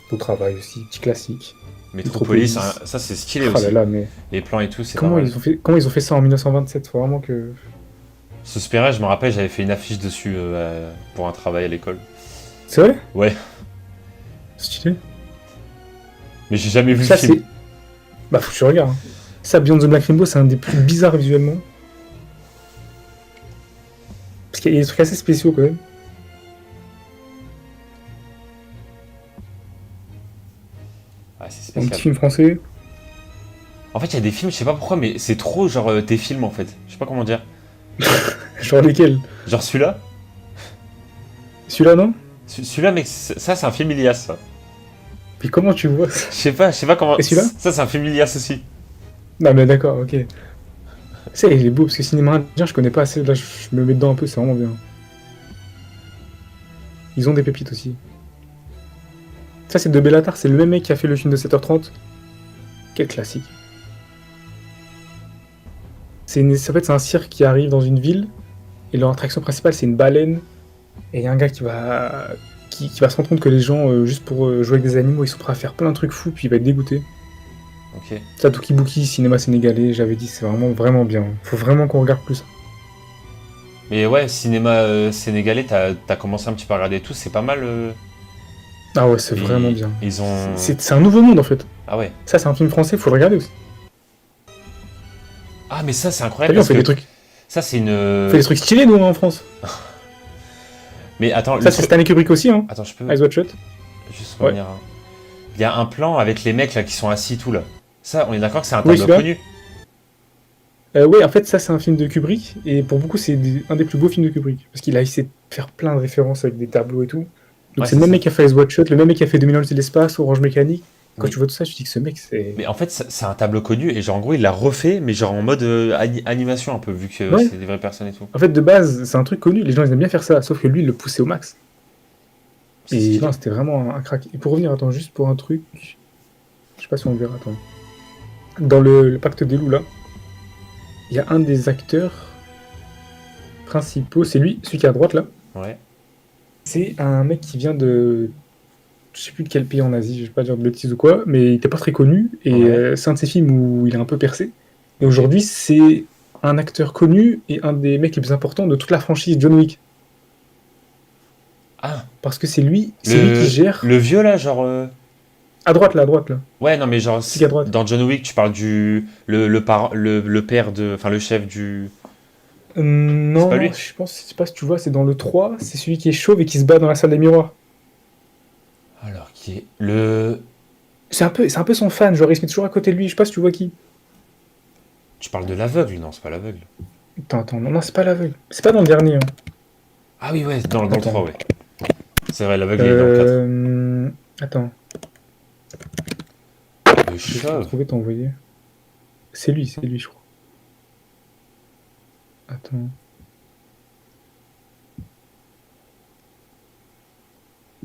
Speaker 2: Beau travail aussi, petit classique.
Speaker 1: Metropolis,
Speaker 2: Metropolis.
Speaker 1: hein, ça c'est stylé
Speaker 2: Oh là
Speaker 1: aussi.
Speaker 2: là, mais
Speaker 1: Les plans et tout, c'est pas
Speaker 2: comment
Speaker 1: mal.
Speaker 2: ils ont fait ça en 1927? Faut vraiment que.
Speaker 1: Suspiria, je me rappelle, j'avais fait une affiche dessus pour un travail à l'école.
Speaker 2: C'est vrai?
Speaker 1: Ouais,
Speaker 2: Stylé.
Speaker 1: mais j'ai jamais vu
Speaker 2: Ça,
Speaker 1: le film.
Speaker 2: c'est. Bah, faut que tu regardes, hein. Ça, Beyond the Black Rainbow, c'est un des plus bizarres visuellement. Parce qu'il y a des trucs assez spéciaux quand même.
Speaker 1: Ah, c'est
Speaker 2: Un petit
Speaker 1: spécial.
Speaker 2: film français.
Speaker 1: En fait, il y a des films, je sais pas pourquoi, mais c'est trop genre tes films en fait. Je sais pas comment dire.
Speaker 2: Genre lesquels?
Speaker 1: Genre celui-là.
Speaker 2: Celui-là, non?
Speaker 1: Celui-là, mec, ça c'est un film Ilias, ça.
Speaker 2: Mais comment tu vois ça?
Speaker 1: Je sais pas comment.
Speaker 2: Et celui-là?
Speaker 1: Ça c'est un film Ilias aussi.
Speaker 2: Non, mais d'accord, ok. Ça, il est beau, parce que cinéma indien, je connais pas assez. Là, je me mets dedans un peu, c'est vraiment bien. Ils ont des pépites aussi. Ça, c'est de Bellatar, c'est le même mec qui a fait le film de 7h30. Quel classique. En fait, c'est un cirque qui arrive dans une ville, et leur attraction principale, c'est une baleine. Et il y a un gars qui va se rendre compte que les gens, juste pour jouer avec des animaux, ils sont prêts à faire plein de trucs fous, puis il va être dégoûté.
Speaker 1: Ok.
Speaker 2: Ça, Tokibuki, cinéma sénégalais, j'avais dit, c'est vraiment, vraiment bien. Faut vraiment qu'on regarde plus.
Speaker 1: Mais ouais, cinéma sénégalais, t'as commencé un petit peu à regarder tout, c'est pas mal.
Speaker 2: Ah ouais, c'est
Speaker 1: Ils-
Speaker 2: vraiment bien.
Speaker 1: Ils ont.
Speaker 2: C'est un nouveau monde, en fait.
Speaker 1: Ah ouais.
Speaker 2: Ça, c'est un film français, faut le regarder aussi.
Speaker 1: Ah, mais ça c'est
Speaker 2: T'as
Speaker 1: incroyable
Speaker 2: vu, on
Speaker 1: parce
Speaker 2: fait
Speaker 1: que
Speaker 2: des trucs,
Speaker 1: ça c'est une.
Speaker 2: on fait des trucs stylés, nous, hein, en France.
Speaker 1: Mais attends,
Speaker 2: Ça, c'est Stanley Kubrick aussi, hein.
Speaker 1: Attends, je peux
Speaker 2: Eyes Wide Shut.
Speaker 1: juste
Speaker 2: Ouais.
Speaker 1: revenir. Il y a un plan avec les mecs là qui sont assis tout là. Ça, on est d'accord que c'est un
Speaker 2: Oui,
Speaker 1: tableau
Speaker 2: celui-là.
Speaker 1: connu.
Speaker 2: Ouais, en fait, ça, c'est un film de Kubrick, et pour beaucoup, c'est un des plus beaux films de Kubrick. Parce qu'il a essayé de faire plein de références avec des tableaux et tout. Donc,
Speaker 1: Ouais,
Speaker 2: c'est le même
Speaker 1: ça.
Speaker 2: mec qui a fait Eyes Wide Shut, le même mec qui a fait 2000 ans de l'espace, Orange Mécanique. Quand
Speaker 1: Oui.
Speaker 2: tu vois tout ça, tu te dis que ce mec, c'est.
Speaker 1: Mais en fait, c'est un tableau connu et genre en gros il l'a refait, mais genre en mode animation un peu vu que
Speaker 2: Ouais.
Speaker 1: c'est des vraies personnes et tout.
Speaker 2: En fait, de base, c'est un truc connu, les gens ils aiment bien faire ça, sauf que lui, il le poussait au max.
Speaker 1: C'est
Speaker 2: Et
Speaker 1: stylé.
Speaker 2: non, c'était vraiment un crack. Et pour revenir, attends, juste pour un truc. Je sais pas si on le verra, attends. Dans le Pacte des loups, là, il y a un des acteurs principaux, c'est lui, celui qui est à droite, là.
Speaker 1: Ouais.
Speaker 2: C'est un mec qui vient de. Je sais plus de quel pays en Asie, je vais pas dire de bêtises ou quoi, mais il était pas très connu, et
Speaker 1: Ouais.
Speaker 2: c'est un de ses films où il est un peu percé. Et aujourd'hui, c'est un acteur connu et un des mecs les plus importants de toute la franchise John Wick.
Speaker 1: Ah,
Speaker 2: Parce que c'est lui qui gère.
Speaker 1: le vieux là, genre.
Speaker 2: À droite, là, à droite, là.
Speaker 1: Ouais, non, mais genre
Speaker 2: Celui qui est à droite.
Speaker 1: dans John Wick, tu parles du le père de, enfin le chef du. C'est pas
Speaker 2: Non,
Speaker 1: lui.
Speaker 2: je sais pas si tu vois, c'est dans le 3, c'est celui qui est chauve et qui se bat dans la salle des miroirs.
Speaker 1: Alors qui est le.
Speaker 2: C'est un peu son fan, genre il se met toujours à côté de lui, je sais pas si tu vois qui.
Speaker 1: Tu parles de l'aveugle, non, c'est pas l'aveugle.
Speaker 2: Attends, non, c'est pas l'aveugle. C'est pas dans le dernier. Hein.
Speaker 1: Ah oui, ouais, dans le
Speaker 2: Attends.
Speaker 1: 3, ouais. C'est vrai, l'aveugle il est dans le
Speaker 2: Attends,
Speaker 1: 4. Le
Speaker 2: je vais
Speaker 1: chauve.
Speaker 2: trouver t'envoyer. C'est lui, je crois. Attends.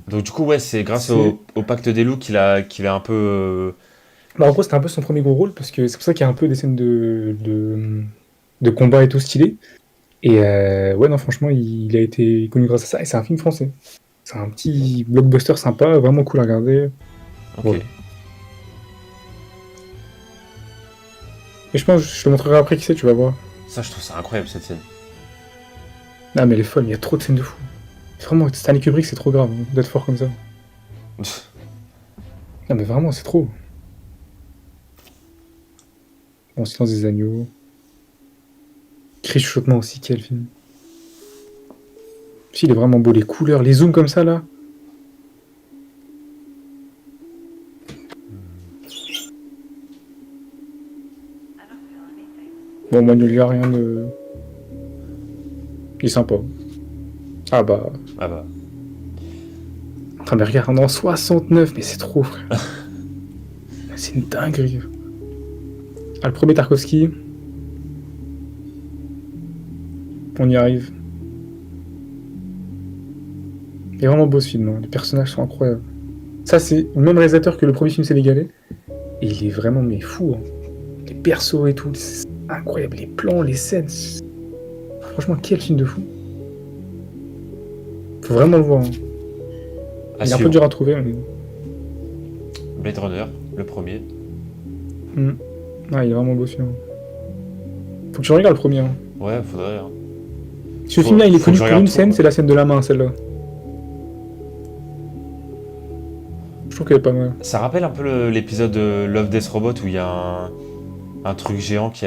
Speaker 1: Donc du coup, ouais, c'est grâce
Speaker 2: C'est-
Speaker 1: au pacte des loups qu'il a un peu.
Speaker 2: Bah, en gros, c'était un peu son premier gros rôle, parce que c'est pour ça qu'il y a un peu des scènes de combat et tout stylé. Et ouais, non, franchement, il a été connu grâce à ça, et c'est un film français. C'est un petit blockbuster sympa, vraiment cool à regarder.
Speaker 1: Ok.
Speaker 2: Voilà. Et je pense, je te montrerai après qui c'est, tu vas voir.
Speaker 1: Ça, je trouve ça incroyable cette scène.
Speaker 2: Ah, mais elle est folle, il y a trop de scènes de fou. Vraiment, Stanley Kubrick, c'est trop grave hein, d'être fort comme ça. Non, mais vraiment, c'est trop. Bon, Silence des agneaux. Cri chuchotement aussi, quel film. Si, il est vraiment beau, les couleurs, les zooms comme ça, là. Bon, Manuel, il y a rien de. Il est sympa. Ah bah.
Speaker 1: Ah bah.
Speaker 2: Enfin, mais regarde, en 69, mais c'est trop, frère. C'est une dinguerie. Ah, le premier Tarkovsky. On y arrive. Il est vraiment beau ce film, hein. Les personnages sont incroyables. Ça, c'est le même réalisateur que le premier film sénégalais. Et il est vraiment mais fou. Hein. Les persos et tout, c'est incroyable. Les plans, les scènes. Franchement, quel film de fou. Faut vraiment le voir. Hein.
Speaker 1: À
Speaker 2: Il est un peu
Speaker 1: suivre.
Speaker 2: dur à trouver. Mais...
Speaker 1: Blade Runner, le premier.
Speaker 2: Ah, il est vraiment beau ce film. Faut que tu regardes le premier. Hein.
Speaker 1: Ouais, faudrait. Hein.
Speaker 2: Ce
Speaker 1: Faut-
Speaker 2: film-là, il est
Speaker 1: faut
Speaker 2: connu
Speaker 1: que je
Speaker 2: pour
Speaker 1: regarde
Speaker 2: une
Speaker 1: tout,
Speaker 2: scène,
Speaker 1: ouais.
Speaker 2: c'est la scène de la main, celle-là. Je trouve qu'elle est pas mal.
Speaker 1: Ça rappelle un peu l'épisode de Love Death Robot où il y a un truc géant qui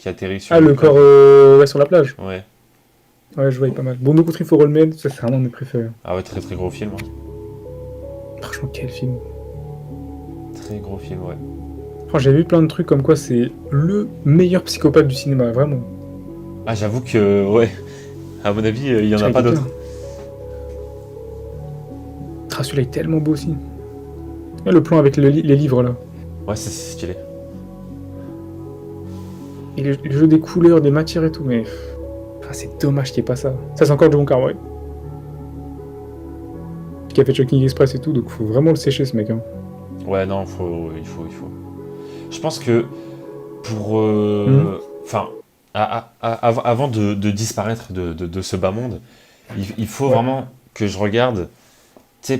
Speaker 1: atterrit sur
Speaker 2: Ah,
Speaker 1: une
Speaker 2: le
Speaker 1: plage.
Speaker 2: corps ouais, sur la plage.
Speaker 1: Ouais.
Speaker 2: Ouais, je vois, il est pas mal. Bon, No Country for Old Men, ça c'est vraiment un de mes préférés.
Speaker 1: Ah ouais, très très gros film. Hein.
Speaker 2: Franchement, quel film.
Speaker 1: très gros film, ouais.
Speaker 2: Enfin, j'ai vu plein de trucs comme quoi c'est le meilleur psychopathe du cinéma, vraiment.
Speaker 1: Ah, j'avoue que, ouais, à mon avis, il y en a pas d'autres.
Speaker 2: Ah, celui-là est tellement beau aussi. Et le plan avec les livres là.
Speaker 1: Ouais, c'est stylé.
Speaker 2: Et le jeu des couleurs, des matières et tout, mais. Ah, c'est dommage qu'il n'y ait pas ça. Ça, c'est encore John Carway. Qui a fait Shocking Express et tout, donc faut vraiment le sécher ce mec. Hein.
Speaker 1: Ouais, non, il faut. Je pense que pour. Enfin, avant de disparaître de ce bas monde, il faut vraiment que je regarde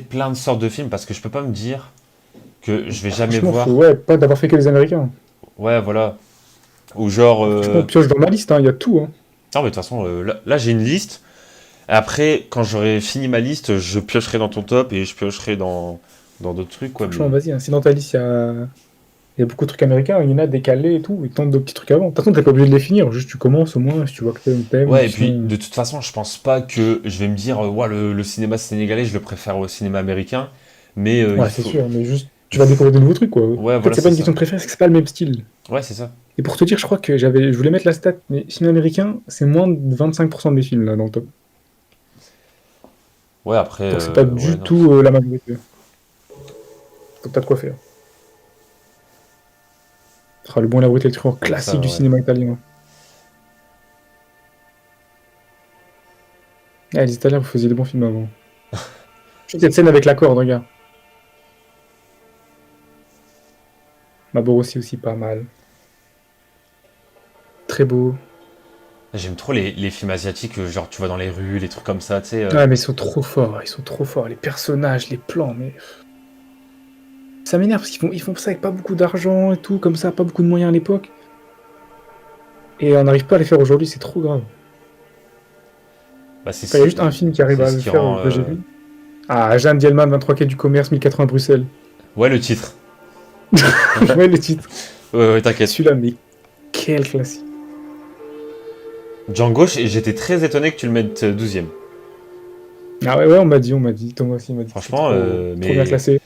Speaker 1: plein de sortes de films parce que je peux pas me dire que je vais jamais voir.
Speaker 2: Ouais, pas d'avoir fait que les Américains.
Speaker 1: Ouais, voilà. Ou genre.
Speaker 2: Je pioche dans ma liste, il y a tout. Hein.
Speaker 1: Non, mais de toute façon, là j'ai une liste. Après, quand j'aurai fini ma liste, je piocherai dans ton top et je piocherai dans d'autres trucs. Quoi,
Speaker 2: franchement, vas-y, hein. Si dans ta liste, il y a beaucoup de trucs américains, il y en a décalés et tout, et tente de petits trucs avant. De toute façon, t'es pas obligé de les finir, juste tu commences au moins si tu vois que t'aimes.
Speaker 1: Ouais, et puis de toute façon, je pense pas que je vais me dire, ouais, le cinéma sénégalais, je le préfère au cinéma américain. Mais
Speaker 2: ouais, c'est sûr, mais juste tu vas découvrir de nouveaux trucs, quoi.
Speaker 1: Ouais,
Speaker 2: en fait,
Speaker 1: voilà,
Speaker 2: c'est pas une question de préférence, c'est que c'est pas le même style.
Speaker 1: Ouais, c'est ça.
Speaker 2: Et pour te dire, je crois que je voulais mettre la stat, mais film américain, c'est moins de 25% de mes films là dans le top.
Speaker 1: Ouais, après.
Speaker 2: Donc c'est pas du tout la majorité. Donc t'as de quoi faire. Ce sera le bon et la brute électrique classique
Speaker 1: ça,
Speaker 2: du
Speaker 1: ouais.
Speaker 2: cinéma italien. Ah, les Italiens, vous faisiez des bons films avant. Cette scène avec la corde, regarde. Maborossi aussi pas mal. Très beau.
Speaker 1: J'aime trop les films asiatiques, genre tu vois dans les rues, les trucs comme ça, tu sais.
Speaker 2: Ouais, mais ils sont trop forts, Les personnages, les plans, mais. Ça m'énerve parce qu'ils font ça avec pas beaucoup d'argent et tout, comme ça, pas beaucoup de moyens à l'époque. Et on n'arrive pas à les faire aujourd'hui, c'est trop grave.
Speaker 1: Bah,
Speaker 2: Il y a juste un film qui arrive à le faire que j'ai vu. Ah, Jeanne Dielman, 23 quai du commerce, 1080 Bruxelles.
Speaker 1: Ouais, le titre.
Speaker 2: Ouais, le titre.
Speaker 1: Ouais, t'inquiète.
Speaker 2: Celui-là, mais quel classique.
Speaker 1: Django, j'étais très étonné que tu le mettes 12ème.
Speaker 2: Ah ouais, on m'a dit. Thomas aussi m'a dit.
Speaker 1: Franchement,
Speaker 2: trop bien classé.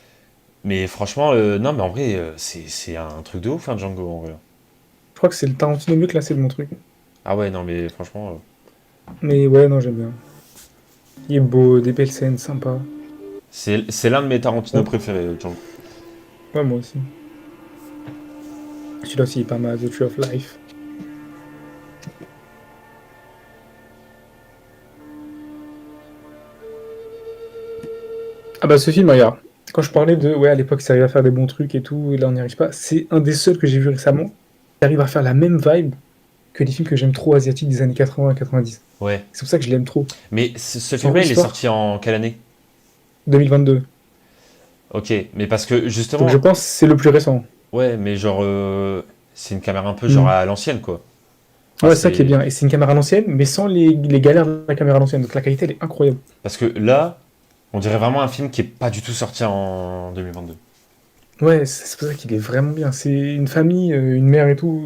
Speaker 1: Mais franchement, non, mais en vrai, c'est un truc de ouf, hein, Django, en vrai.
Speaker 2: Je crois que c'est le Tarantino mieux classé de mon truc.
Speaker 1: Ah ouais, non, mais franchement.
Speaker 2: Mais ouais, non, j'aime bien. Il est beau, des belles scènes, sympa.
Speaker 1: C'est l'un de mes Tarantino préférés, Django.
Speaker 2: Ouais, moi aussi. Celui-là aussi est pas mal, The Tree of Life. Ah bah ce film, regarde. Quand je parlais de, ouais, à l'époque, ça arrive à faire des bons trucs et tout, et là on n'y arrive pas, c'est un des seuls que j'ai vu récemment qui arrive à faire la même vibe que les films que j'aime trop asiatiques des années 80 et 90.
Speaker 1: Ouais.
Speaker 2: C'est pour ça que je l'aime trop.
Speaker 1: Mais ce film-là, il est sorti en quelle année?
Speaker 2: 2022.
Speaker 1: Ok, mais parce que justement.
Speaker 2: Donc je pense que c'est le plus récent.
Speaker 1: Ouais, mais genre, c'est une caméra un peu genre à l'ancienne, quoi.
Speaker 2: Ouais, c'est ça qui est bien. Et c'est une caméra à l'ancienne, mais sans les galères de la caméra à l'ancienne. Donc la qualité, elle est incroyable.
Speaker 1: Parce que là, on dirait vraiment un film qui est pas du tout sorti en 2022.
Speaker 2: Ouais, c'est pour ça qu'il est vraiment bien. C'est une famille, une mère et tout,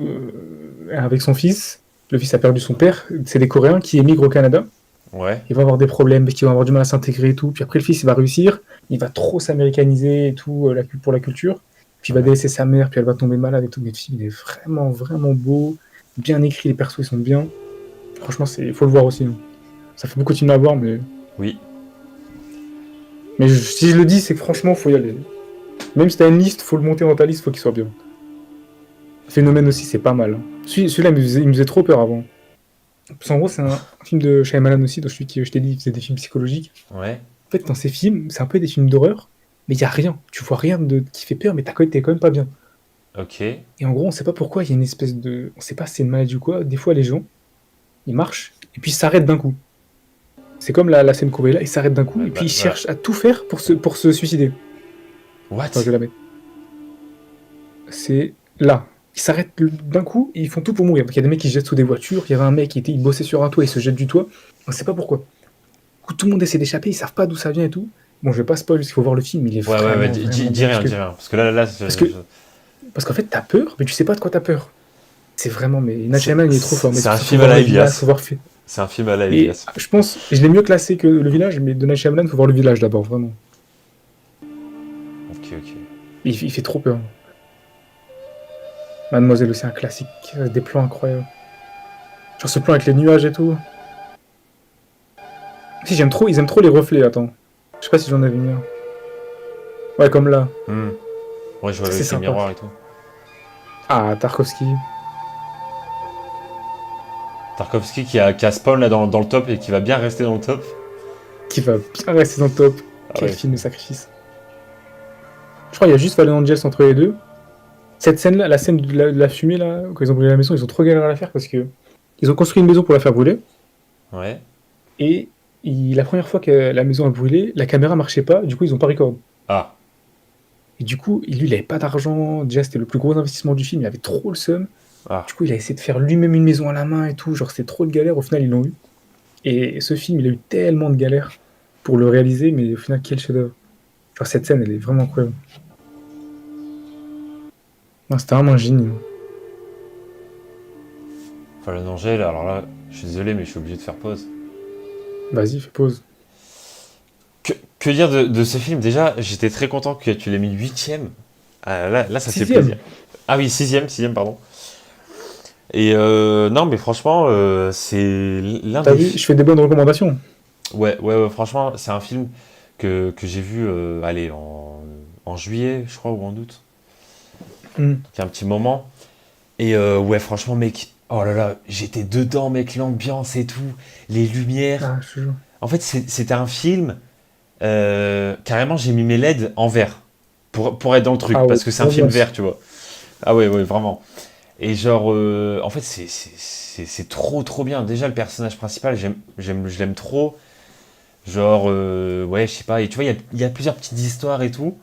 Speaker 2: avec son fils. Le fils a perdu son père. C'est des Coréens qui émigrent au Canada.
Speaker 1: Ouais.
Speaker 2: Ils vont avoir des problèmes, parce qu'ils vont avoir du mal à s'intégrer et tout. Puis après, le fils, il va réussir. Il va trop s'américaniser et tout, pour la culture. Puis il va délaisser sa mère, puis elle va tomber malade et tout. Mais le film, il est vraiment, vraiment beau. Bien écrit, les persos, ils sont bien. Franchement, faut le voir aussi. Hein. Ça fait beaucoup de films à voir, mais...
Speaker 1: Oui.
Speaker 2: Mais si je le dis, c'est que franchement, faut y aller. Même si t'as une liste, faut le monter dans ta liste, faut qu'il soit bien. Phénomène aussi, c'est pas mal. Hein. Celui-là, il me faisait trop peur avant. Parce qu'en gros, c'est un film de Shyamalan aussi, donc celui qui, je t'ai dit, faisait des films psychologiques.
Speaker 1: Ouais.
Speaker 2: En fait, dans ces films, c'est un peu des films d'horreur, mais il y a rien. Tu vois rien qui fait peur, mais t'es quand même pas bien.
Speaker 1: Ok.
Speaker 2: Et en gros, on sait pas pourquoi, il y a une espèce de... On sait pas si c'est une maladie ou quoi. Des fois, les gens, ils marchent, et puis ils s'arrêtent d'un coup. C'est comme la scène qu'on voit là, ils s'arrêtent d'un coup, et puis ils cherchent à tout faire pour se suicider.
Speaker 1: What?
Speaker 2: Attends, je vais la mettre. C'est là. Ils s'arrêtent d'un coup et ils font tout pour mourir. Donc, il y a des mecs qui se jettent sous des voitures, il y avait un mec il bossait sur un toit, il se jette du toit. On sait pas pourquoi. Du coup, tout le monde essaie d'échapper, ils savent pas d'où ça vient et tout. Bon, je vais pas spoil, parce qu'il faut voir le film, il est vraiment...
Speaker 1: Ouais, dis rien. Parce que là...
Speaker 2: Parce qu'en fait, t'as peur, mais tu sais pas de quoi t'as peur. C'est vraiment... Mais Nachaman, il est trop fort.
Speaker 1: C'est un film à la Elias. C'est un film à la Elias.
Speaker 2: Je pense, je l'ai mieux classé que Le Village, mais de Nachaman, il faut voir Le Village d'abord, vraiment.
Speaker 1: Ok.
Speaker 2: Il fait trop peur. Mademoiselle aussi, un classique. Des plans incroyables. Genre ce plan avec les nuages et tout. Si, ils aiment trop les reflets, attends. Je sais pas si j'en avais mis un. Ouais, comme là.
Speaker 1: Ouais, je vois
Speaker 2: C'est
Speaker 1: avec les
Speaker 2: sympa.
Speaker 1: miroirs et tout.
Speaker 2: Ah, Tarkovsky.
Speaker 1: Tarkovsky qui a spawn là dans le top et qui va bien rester dans le top.
Speaker 2: Qui va bien rester dans le top.
Speaker 1: Ah
Speaker 2: Quel
Speaker 1: ouais.
Speaker 2: film de sacrifice. Je crois qu'il y a juste Fallen Angels entre les deux. Cette scène-là, la scène de la fumée, là, quand ils ont brûlé la maison, ils ont trop galéré à la faire parce que ils ont construit une maison pour la faire brûler.
Speaker 1: Ouais.
Speaker 2: Et la première fois que la maison a brûlé, la caméra marchait pas, du coup, ils ont pas record.
Speaker 1: Ah.
Speaker 2: Et du coup, lui, il avait pas d'argent. Déjà, c'était le plus gros investissement du film, il avait trop le seum.
Speaker 1: Ah.
Speaker 2: Du coup, il a essayé de faire lui-même une maison à la main et tout. Genre, c'était trop de galère. Au final, ils l'ont eu. Et ce film, il a eu tellement de galères pour le réaliser, mais au final, quel chef-d'œuvre. Genre, cette scène, elle est vraiment incroyable. Non, c'était vraiment un génie.
Speaker 1: Fallen Angel, alors là, je suis désolé, mais je suis obligé de faire pause.
Speaker 2: Vas-y, fais pause.
Speaker 1: Que dire de ce film? Déjà, j'étais très content que tu l'aies mis 8ème. Ah, là, ça fait
Speaker 2: 6e.
Speaker 1: plaisir. Ah oui, 6ème, pardon. Et non, mais franchement, c'est l'un
Speaker 2: T'as
Speaker 1: des...
Speaker 2: vu, je fais des bonnes recommandations.
Speaker 1: Ouais, franchement, c'est un film que j'ai vu, allez, en juillet, je crois, ou en août.
Speaker 2: Hmm.
Speaker 1: Il y a un petit moment. Et ouais, franchement, mec, oh là là, j'étais dedans, mec, l'ambiance et tout, les lumières.
Speaker 2: Ah, je te jure.
Speaker 1: En fait, c'était un film, carrément, j'ai mis mes LED en vert pour être dans le truc,
Speaker 2: Ah ouais,
Speaker 1: parce que c'est un film
Speaker 2: ambiance.
Speaker 1: vert, tu vois. Ah ouais, vraiment. Et genre, en fait, c'est trop bien. Déjà, le personnage principal, je l'aime trop. Genre, ouais, je sais pas, et tu vois, il y a plusieurs petites histoires et tout.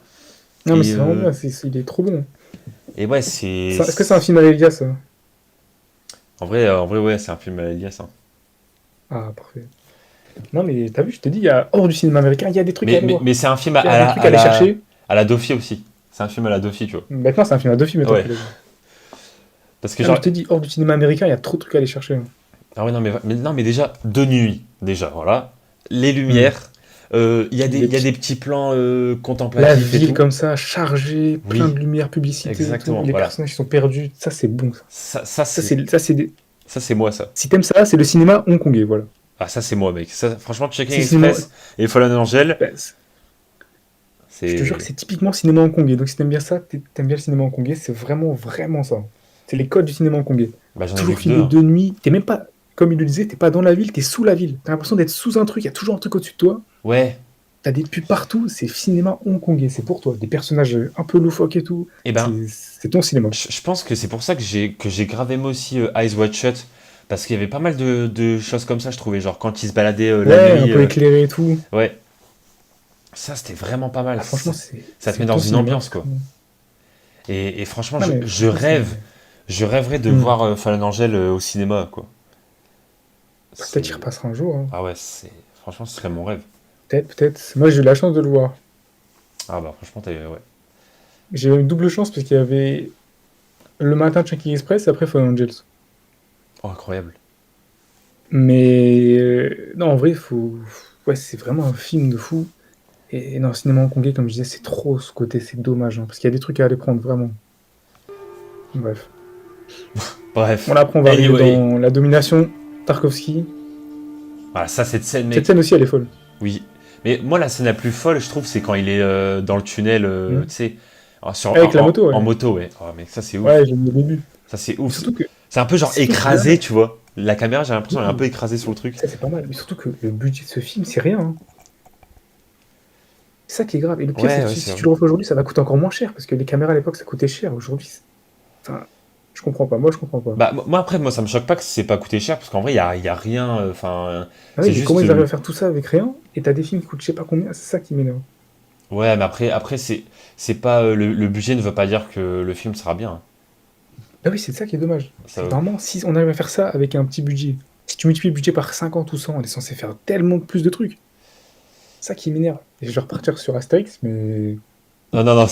Speaker 2: Non, mais
Speaker 1: Et,
Speaker 2: c'est vraiment bien, il est trop bon.
Speaker 1: et ouais,
Speaker 2: Est-ce que c'est un film à l'Elia, ça?
Speaker 1: En vrai, ouais, c'est un film à Elias, hein.
Speaker 2: Ah, parfait. Non, mais t'as vu, je te dis, il y a hors du cinéma américain, il y a des trucs à aller voir.
Speaker 1: Mais c'est un film
Speaker 2: Il y a des trucs à aller chercher.
Speaker 1: à la Dofi aussi. C'est un film à la Dofi, tu vois.
Speaker 2: Maintenant, c'est un film à deux films,
Speaker 1: Ouais.
Speaker 2: qu'il a vu.
Speaker 1: Parce que
Speaker 2: Non, mais
Speaker 1: genre...
Speaker 2: je te dis, hors du cinéma américain, il y a trop de trucs à aller chercher.
Speaker 1: Ah ouais, non, mais déjà, de nuit, déjà, voilà. Les lumières, il y a des petits plans
Speaker 2: La
Speaker 1: contemplatifs et
Speaker 2: ville
Speaker 1: tout.
Speaker 2: comme ça, chargée, plein
Speaker 1: Oui,
Speaker 2: de lumière, publicité, et tout.
Speaker 1: exactement,
Speaker 2: Les
Speaker 1: voilà.
Speaker 2: personnages qui sont perdus, ça c'est bon.
Speaker 1: Ça, c'est... Ça, c'est moi, ça.
Speaker 2: Si t'aimes ça, c'est le cinéma hongkongais, voilà.
Speaker 1: Ah, ça, c'est moi, mec. Ça, franchement, Checking
Speaker 2: C'est le cinéma...
Speaker 1: Express et Fallen Angel,
Speaker 2: bah, je te jure que c'est typiquement cinéma hongkongais. Donc si t'aimes bien ça, t'aimes bien le cinéma hongkongais, c'est vraiment ça. C'est les codes du cinéma hongkongais.
Speaker 1: Bah, j'en ai vu
Speaker 2: Toujours
Speaker 1: que
Speaker 2: filmé
Speaker 1: deux, hein.
Speaker 2: de nuit, t'es même pas, comme il le disait, t'es pas dans la ville, t'es sous la ville. T'as l'impression d'être sous un truc, il y a toujours un truc au-dessus de toi.
Speaker 1: Ouais,
Speaker 2: T'as des pubs partout, c'est cinéma hongkongais, c'est pour toi. Des personnages un peu loufoques et tout.
Speaker 1: et ben,
Speaker 2: C'est ton cinéma.
Speaker 1: je pense que c'est pour ça que j'ai grave aimé aussi Eyes Wide Shut. Parce qu'il y avait pas mal de choses comme ça, je trouvais. Genre quand il se baladait la
Speaker 2: Ouais,
Speaker 1: nuit.
Speaker 2: un peu éclairé et tout.
Speaker 1: Ouais. Ça, c'était vraiment pas mal.
Speaker 2: Ah, franchement,
Speaker 1: Ça te
Speaker 2: c'est
Speaker 1: met dans
Speaker 2: ton
Speaker 1: une
Speaker 2: cinéma.
Speaker 1: ambiance, quoi. Et franchement,
Speaker 2: Non, mais
Speaker 1: je
Speaker 2: franchement,
Speaker 1: rêve. Je rêverais de
Speaker 2: Hmm.
Speaker 1: voir Fallen Angel au cinéma, quoi.
Speaker 2: Peut-être qu'il repassera un jour. Hein.
Speaker 1: Ah ouais, franchement, ce serait mon rêve.
Speaker 2: Peut-être. Moi, j'ai eu la chance de le voir.
Speaker 1: Ah bah, franchement, ouais.
Speaker 2: J'ai eu une double chance parce qu'il y avait le matin de Chunky Express et après Fallen Angels.
Speaker 1: Oh, incroyable.
Speaker 2: Mais non, en vrai, ouais, c'est vraiment un film de fou. Et dans le cinéma hongkongais, comme je disais, c'est trop ce côté, c'est dommage. Hein, parce qu'il y a des trucs à aller prendre, vraiment. Bref.
Speaker 1: Bref.
Speaker 2: Bon, là, après, on va arriver
Speaker 1: Anyway.
Speaker 2: dans la domination. Tarkovsky.
Speaker 1: Voilà, ça, cette scène, mec.
Speaker 2: Cette scène aussi, elle est folle.
Speaker 1: Oui. Mais moi, la scène la plus folle, je trouve, c'est quand il est dans le tunnel,
Speaker 2: Mhm.
Speaker 1: tu sais.
Speaker 2: Avec la moto, ouais.
Speaker 1: En moto, ouais. Oh, mec, ça, c'est ouf.
Speaker 2: Ouais, j'ai mis au début.
Speaker 1: Ça, c'est
Speaker 2: Mais
Speaker 1: ouf.
Speaker 2: surtout que
Speaker 1: C'est un peu genre
Speaker 2: ce qui est
Speaker 1: écrasé,
Speaker 2: bien-
Speaker 1: tu vois. La caméra, j'ai l'impression, elle est un peu écrasée sur le truc.
Speaker 2: ça, c'est pas mal. Mais surtout que le budget de ce film, c'est rien. Hein. C'est ça qui est grave. Et le pire,
Speaker 1: Ouais,
Speaker 2: c'est que
Speaker 1: ouais,
Speaker 2: si
Speaker 1: c'est
Speaker 2: tu
Speaker 1: vrai.
Speaker 2: le refais aujourd'hui, ça va coûter encore moins cher. Parce que les caméras à l'époque, ça coûtait cher. Aujourd'hui, enfin, je comprends pas. Moi, je comprends pas.
Speaker 1: Bah, moi, ça me choque pas que c'est pas coûté cher, parce qu'en vrai, il y a rien. Enfin,
Speaker 2: Ah
Speaker 1: c'est
Speaker 2: oui, mais
Speaker 1: juste.
Speaker 2: comment ils arrivent à faire tout ça avec rien et t'as des films qui coûtent je sais pas combien, c'est ça qui m'énerve.
Speaker 1: Ouais, mais après c'est pas. Le budget ne veut pas dire que le film sera bien.
Speaker 2: Ah oui, c'est ça qui est dommage.
Speaker 1: Ça-
Speaker 2: C'est vraiment, si on arrive à faire ça avec un petit budget, si tu multiplies le budget par 50 ou 100, on est censé faire tellement plus de trucs. C'est ça qui m'énerve. Et je vais repartir sur Astérix, mais.
Speaker 1: Non.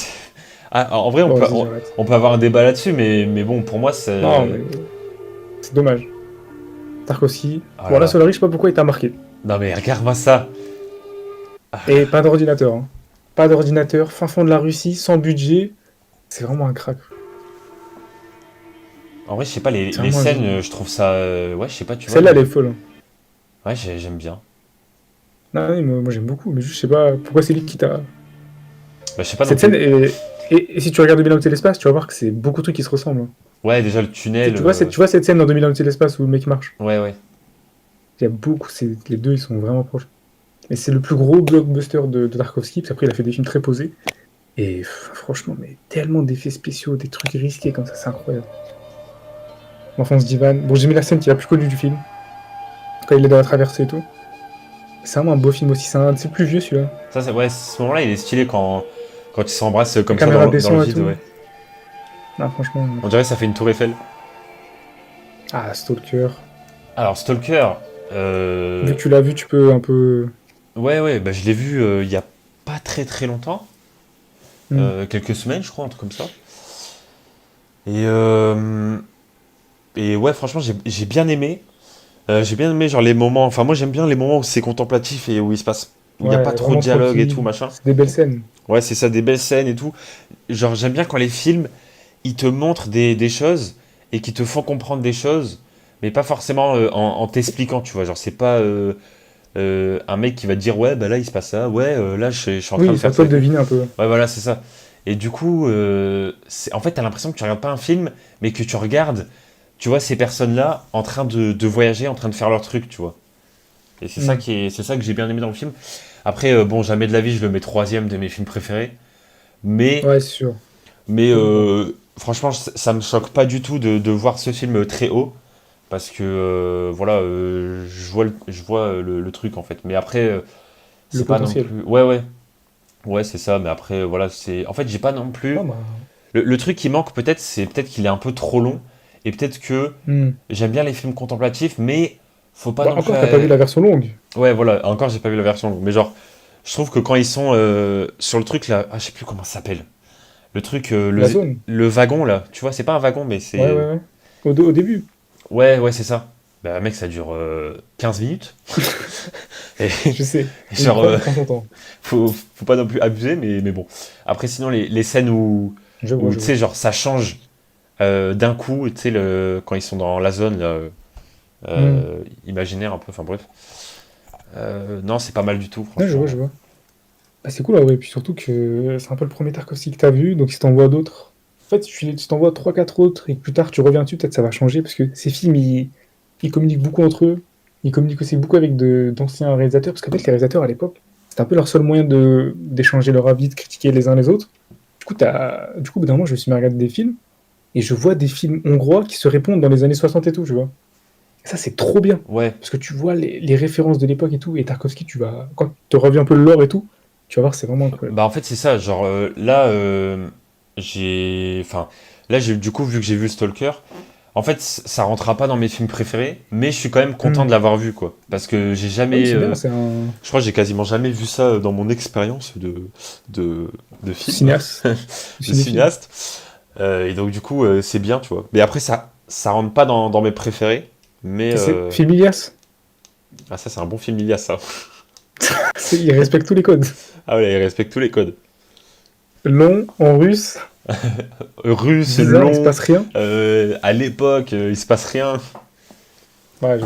Speaker 1: Ah, en vrai,
Speaker 2: Bon, vas-y, j'arrête.
Speaker 1: on peut avoir un débat là-dessus, mais bon, pour moi, c'est.
Speaker 2: Non, mais. C'est dommage. Tarkovsky.
Speaker 1: Ah
Speaker 2: Bon,
Speaker 1: là
Speaker 2: là,
Speaker 1: là.
Speaker 2: Solari, je sais pas pourquoi il t'a marqué.
Speaker 1: Non, mais regarde-moi ça.
Speaker 2: Et pas d'ordinateur. Hein. Pas d'ordinateur, fin fond de la Russie, sans budget. C'est vraiment un crack.
Speaker 1: En vrai, je sais pas,
Speaker 2: C'est
Speaker 1: les
Speaker 2: vraiment un
Speaker 1: scènes,
Speaker 2: génie.
Speaker 1: je trouve ça. Ouais, je sais pas, tu vois.
Speaker 2: Celle-là, elle est folle, hein.
Speaker 1: Ouais, j'aime bien.
Speaker 2: Non, oui, moi j'aime beaucoup, mais juste, je sais pas pourquoi c'est lui qui t'a.
Speaker 1: Bah, je sais pas non
Speaker 2: Cette scène,
Speaker 1: plus.
Speaker 2: et si tu regardes 2001 Odyssée de l'espace, tu vas voir que c'est beaucoup de trucs qui se ressemblent, hein.
Speaker 1: Ouais, déjà le
Speaker 2: Tu sais,
Speaker 1: tunnel.
Speaker 2: tu vois cette scène dans 2001 Odyssée de l'espace où le mec marche.
Speaker 1: Ouais, ouais.
Speaker 2: Il y a beaucoup, les deux, ils sont vraiment proches. Et c'est le plus gros blockbuster de Tarkovsky, parce qu'après, il a fait des films très posés. Et franchement, mais tellement d'effets spéciaux, des trucs risqués comme ça, c'est incroyable. L'enfance d'Ivan. Bon, j'ai mis la scène qui est la plus connue du film, quand il est dans la traversée et tout. C'est vraiment un beau film aussi, c'est le plus vieux celui-là.
Speaker 1: Ça, ouais, ce moment-là, il est stylé quand ils s'embrassent
Speaker 2: La
Speaker 1: comme ça
Speaker 2: caméra
Speaker 1: dans le
Speaker 2: descend et
Speaker 1: vide,
Speaker 2: tout.
Speaker 1: ouais.
Speaker 2: Ah, franchement.
Speaker 1: On dirait que ça fait une tour Eiffel.
Speaker 2: Ah, Stalker.
Speaker 1: Alors, Stalker.
Speaker 2: Vu que tu l'as vu, tu peux un peu.
Speaker 1: Ouais, ouais, bah, je l'ai vu il y a pas très très longtemps.
Speaker 2: Hmm.
Speaker 1: Quelques semaines, je crois, un truc comme ça. Et, euh, et ouais, franchement, j'ai bien aimé. J'ai bien aimé, genre, les moments. Enfin, moi, j'aime bien les moments où c'est contemplatif et où il se passe. Où il n'y a pas
Speaker 2: Ouais,
Speaker 1: trop de
Speaker 2: vraiment
Speaker 1: dialogue et tout,
Speaker 2: tranquille.
Speaker 1: machin.
Speaker 2: C'est des belles scènes.
Speaker 1: Ouais, c'est ça, des belles scènes et tout. Genre, j'aime bien quand les films, ils te montrent des choses et qui te font comprendre des choses, mais pas forcément en t'expliquant, tu vois. Genre, c'est pas un mec qui va te dire, ouais, bah là, il se passe ça, ouais, là, je suis en train de
Speaker 2: Oui, c'est à
Speaker 1: faire ça
Speaker 2: toi
Speaker 1: et
Speaker 2: de
Speaker 1: tout.
Speaker 2: deviner un peu.
Speaker 1: Ouais, voilà, c'est ça. Et du coup, en fait, t'as l'impression que tu regardes pas un film, mais que tu regardes, tu vois, ces personnes-là en train de voyager, en train de faire leur truc, tu vois. Et
Speaker 2: Hmm.
Speaker 1: c'est ça que j'ai bien aimé dans le film. Après, bon, jamais de la vie, je le mets troisième de mes films préférés. Mais,
Speaker 2: Ouais, c'est sûr.
Speaker 1: mais
Speaker 2: Faut le voir.
Speaker 1: franchement, ça me choque pas du tout de voir ce film très haut. Parce que, voilà, je vois le truc, en fait. Mais après,
Speaker 2: Le
Speaker 1: c'est pas non
Speaker 2: potentiel.
Speaker 1: plus. Ouais, ouais. Ouais, c'est ça. Mais après, voilà, c'est. En fait, j'ai pas non plus.
Speaker 2: Non, bah.
Speaker 1: Le truc qui manque, peut-être, c'est peut-être qu'il est un peu trop long. Et peut-être que
Speaker 2: Hmm.
Speaker 1: j'aime bien les films contemplatifs, mais faut pas
Speaker 2: Bah,
Speaker 1: non plus.
Speaker 2: encore, t'as pas vu la version longue.
Speaker 1: Ouais, voilà, encore, j'ai pas vu la version longue. Mais genre, je trouve que quand ils sont sur le truc là. Ah, je sais plus comment ça s'appelle. Le truc,
Speaker 2: La zone.
Speaker 1: le wagon là. Tu vois, c'est pas un wagon, mais
Speaker 2: Ouais,
Speaker 1: c'est.
Speaker 2: ouais, ouais. Au début.
Speaker 1: Ouais, ouais, c'est ça. Bah, mec, ça dure 15 minutes. Et,
Speaker 2: Je sais.
Speaker 1: et
Speaker 2: Et
Speaker 1: genre,
Speaker 2: il prend son temps.
Speaker 1: faut pas non plus abuser, mais bon. Après, sinon, les scènes
Speaker 2: Je vois,
Speaker 1: où
Speaker 2: je
Speaker 1: tu
Speaker 2: vois.
Speaker 1: sais, genre, ça change d'un coup, tu sais, quand ils sont dans la zone là,
Speaker 2: Hmm.
Speaker 1: imaginaire un peu, enfin bref. Non, c'est pas mal du tout,
Speaker 2: Ouais, je vois,
Speaker 1: franchement.
Speaker 2: je vois. Bah, c'est cool, ouais. Et puis surtout que c'est un peu le premier Tarkovsky que t'as vu, donc si t'envoies d'autres. En fait, si tu t'envoies trois quatre autres et que plus tard tu reviens dessus, peut-être ça va changer, parce que ces films, ils communiquent beaucoup entre eux. Ils communiquent aussi beaucoup avec d'anciens réalisateurs, parce qu'en fait, les réalisateurs à l'époque, c'était un peu leur seul moyen d'échanger leur avis, de critiquer les uns les autres. Du coup, au bout d'un moment, je me suis mis à regarder des films, et je vois des films hongrois qui se répondent dans les années 60 et tout, tu vois. Et ça, c'est trop bien.
Speaker 1: Ouais,
Speaker 2: Parce que tu vois les références de l'époque et tout, et Tarkovsky, quand tu te reviens un peu le lore et tout, tu vas voir, c'est vraiment incroyable.
Speaker 1: bah en fait, c'est ça. Genre, là, j'ai. Enfin, là, du coup, vu que j'ai vu Stalker, en fait, ça rentrera pas dans mes films préférés, mais je suis quand même content de
Speaker 2: Hmm.
Speaker 1: l'avoir vu, quoi. Parce que j'ai
Speaker 2: Ah oui,
Speaker 1: jamais.
Speaker 2: c'est bien, c'est un
Speaker 1: Je crois que j'ai quasiment jamais vu ça dans mon expérience de, de film,
Speaker 2: cinéaste,
Speaker 1: de
Speaker 2: cinéphile.
Speaker 1: cinéaste. Et donc, du coup, c'est bien, tu vois. Mais après, ça rentre pas dans mes préférés. Mais.
Speaker 2: C'est Familias.
Speaker 1: Ah, ça, c'est un bon film, Ilias, ça.
Speaker 2: Il respecte tous les codes.
Speaker 1: Ah ouais, il respecte tous les codes.
Speaker 2: Long, en russe,
Speaker 1: Russe,
Speaker 2: bizarre, il se
Speaker 1: long,
Speaker 2: passe rien.
Speaker 1: à l'époque, il se passe rien.
Speaker 2: Ouais,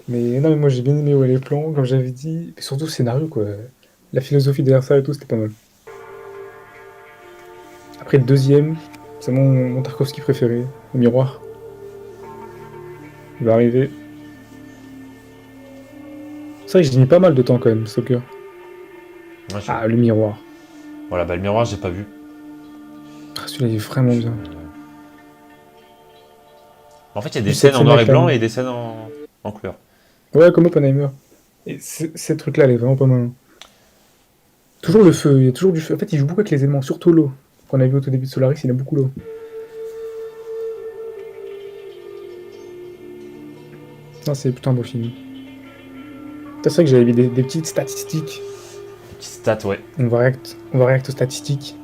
Speaker 2: Mais non, mais moi j'ai bien aimé ouais, les plans, comme j'avais dit. Et surtout le scénario, quoi. La philosophie derrière ça et tout, c'était pas mal. Après, le deuxième, c'est mon Tarkovsky préféré, le miroir. Il va arriver. C'est vrai que j'ai mis pas mal de temps quand même, Stalker.
Speaker 1: Ouais,
Speaker 2: Ah, le miroir.
Speaker 1: voilà, bah le miroir, j'ai pas vu.
Speaker 2: Ah, celui-là, il est vraiment bien.
Speaker 1: En fait, il y a des
Speaker 2: Juste cette
Speaker 1: scènes en
Speaker 2: scène
Speaker 1: noir et
Speaker 2: avec la
Speaker 1: blanc
Speaker 2: main.
Speaker 1: et des scènes en couleur.
Speaker 2: Ouais, comme Oppenheimer. Et ces trucs-là, elle est vraiment pas mal, hein. Toujours le feu, il y a toujours du feu. En fait, il joue beaucoup avec les éléments, surtout l'eau. Qu'on a vu au tout début de Solaris, il a beaucoup l'eau. Non, c'est plutôt un beau film. C'est vrai que j'avais vu des petites statistiques.
Speaker 1: Petite stat, ouais.
Speaker 2: On va react aux statistiques.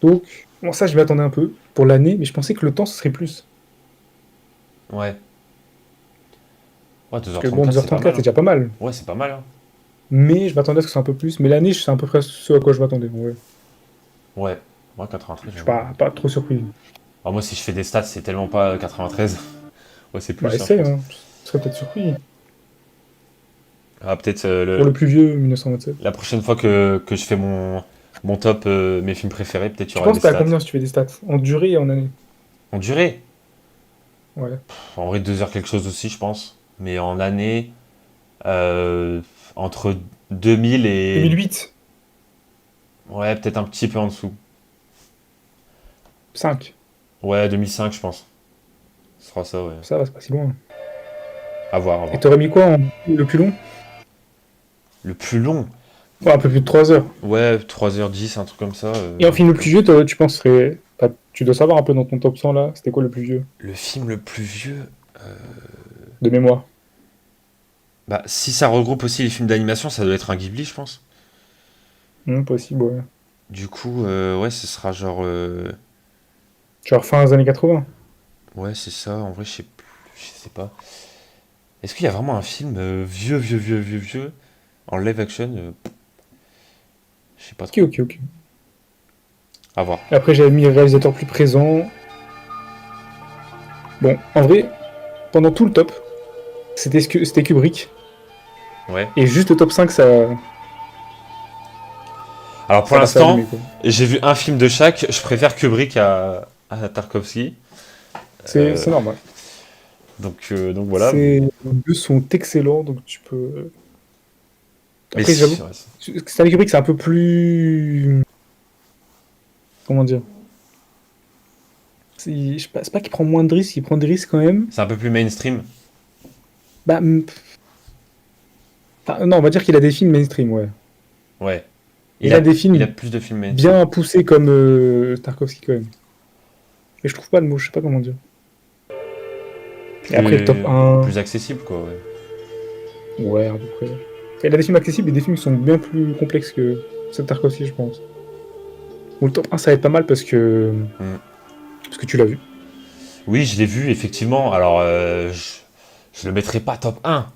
Speaker 2: Donc, bon, ça, je m'attendais un peu pour l'année, mais je pensais que le temps, ce serait plus.
Speaker 1: Ouais. Ouais,
Speaker 2: Parce que bon,
Speaker 1: 2h34, c'est pas
Speaker 2: 2h34,
Speaker 1: mal,
Speaker 2: c'est
Speaker 1: hein.
Speaker 2: déjà pas mal.
Speaker 1: Ouais, c'est pas mal, hein.
Speaker 2: Mais je m'attendais à ce que ce soit un peu plus. Mais l'année, c'est à peu près ce à quoi je m'attendais. Ouais.
Speaker 1: Ouais. Moi, 93,
Speaker 2: Je suis
Speaker 1: j'avoue.
Speaker 2: pas trop surpris.
Speaker 1: Alors, moi, si je fais des stats, c'est tellement pas 93. Ouais, c'est
Speaker 2: Bah,
Speaker 1: plus, hein, je
Speaker 2: essaye,
Speaker 1: pense.
Speaker 2: hein. Tu serais peut-être surpris.
Speaker 1: Ah, peut-être
Speaker 2: Pour le plus vieux, 1927.
Speaker 1: la prochaine fois que je fais mon top, mes films préférés, peut-être il y
Speaker 2: Tu
Speaker 1: aura
Speaker 2: penses
Speaker 1: des
Speaker 2: que t'as
Speaker 1: stats.
Speaker 2: combien si tu fais des stats? En durée et en année?
Speaker 1: En durée,
Speaker 2: Ouais.
Speaker 1: en vrai, 2 heures quelque chose aussi, je pense. Mais en année, euh, entre 2000 et.
Speaker 2: 2008,
Speaker 1: Ouais, peut-être un petit peu en dessous.
Speaker 2: 5.
Speaker 1: Ouais, 2005, je pense. Ce sera ça, ouais.
Speaker 2: Ça va, c'est pas si loin.
Speaker 1: À voir, à
Speaker 2: Et
Speaker 1: voir.
Speaker 2: t'aurais mis quoi en le plus long?
Speaker 1: Le plus long,
Speaker 2: Ouais, un peu plus de 3 heures.
Speaker 1: ouais, 3h10, un truc comme ça.
Speaker 2: Et en film le plus vieux, tu penserais. Enfin, tu dois savoir un peu dans ton top 100 là, c'était quoi le plus vieux?
Speaker 1: Le film le plus vieux.
Speaker 2: De mémoire.
Speaker 1: Bah, si ça regroupe aussi les films d'animation, ça doit être un Ghibli, je pense.
Speaker 2: Possible, ouais.
Speaker 1: Du coup, ouais, ce sera genre.
Speaker 2: Genre fin des années 80.
Speaker 1: Ouais, c'est ça. En vrai, je sais plus. Je sais pas. Est-ce qu'il y a vraiment un film vieux, vieux, vieux, vieux, vieux en live action je sais pas
Speaker 2: Ok,
Speaker 1: trop.
Speaker 2: ok, ok.
Speaker 1: À voir.
Speaker 2: Et après, j'avais mis réalisateur plus présent. Bon, en vrai, pendant tout le top, c'était Kubrick.
Speaker 1: Ouais.
Speaker 2: Et juste le top 5,
Speaker 1: Alors pour
Speaker 2: ça l'a fait
Speaker 1: l'instant,
Speaker 2: allumer, quoi.
Speaker 1: j'ai vu un film de chaque. Je préfère Kubrick à Tarkovsky. Euh,
Speaker 2: C'est normal.
Speaker 1: donc voilà.
Speaker 2: Les deux sont excellents, donc tu peux.
Speaker 1: Mais
Speaker 2: Après, j'avoue,
Speaker 1: ouais,
Speaker 2: Stanley Kubrick, c'est un peu plus. Comment dire? C'est pas qu'il prend moins de risques, il prend des risques quand même.
Speaker 1: c'est un peu plus mainstream.
Speaker 2: Bah, enfin, non, on va dire qu'il a des films mainstream, ouais.
Speaker 1: Ouais.
Speaker 2: Il a des
Speaker 1: Il a
Speaker 2: films
Speaker 1: plus de films mainstream.
Speaker 2: bien poussés comme Tarkovsky quand même. Mais je trouve pas le mot, je sais pas comment dire. Et après, le top un,
Speaker 1: Plus accessible, quoi. Ouais.
Speaker 2: ouais, à peu près. Il a des films accessibles et des films qui sont bien plus complexes que ceux de Tarkovsky, je pense. Bon, le top un ça va être pas mal
Speaker 1: Mm.
Speaker 2: parce que tu l'as vu.
Speaker 1: Oui, je l'ai vu, effectivement. Alors, je le mettrai pas top 1,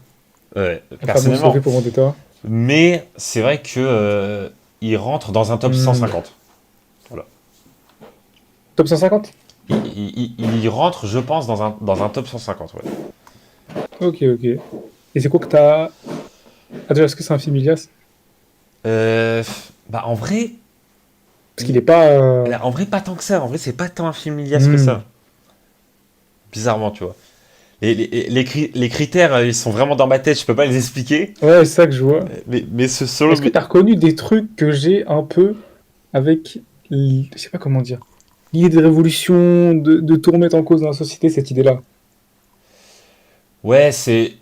Speaker 2: Après, bon, c'est fait
Speaker 1: personnellement.
Speaker 2: pour Vendetta.
Speaker 1: Mais c'est vrai que il rentre dans un top
Speaker 2: Hmm.
Speaker 1: 150. Voilà.
Speaker 2: Top 150.
Speaker 1: Il rentre, je pense, dans un top 150. Ouais.
Speaker 2: Ok, ok. Et c'est quoi que t'as. Ah, déjà, est-ce que c'est un film Ilias?
Speaker 1: Bah, en vrai,
Speaker 2: Parce qu'il est pas.
Speaker 1: en vrai, pas tant que ça. En vrai, c'est pas tant un film Ilias que
Speaker 2: Hmm.
Speaker 1: ça. Bizarrement, tu vois. Les critères, ils sont vraiment dans ma tête, je peux pas les expliquer.
Speaker 2: Ouais, c'est ça que je vois.
Speaker 1: Mais ce solo.
Speaker 2: Est-ce que t'as reconnu des trucs que j'ai un peu avec. Je sais pas comment dire. L'idée de révolution, de tout remettre en cause dans la société, cette idée-là.
Speaker 1: Ouais, c'est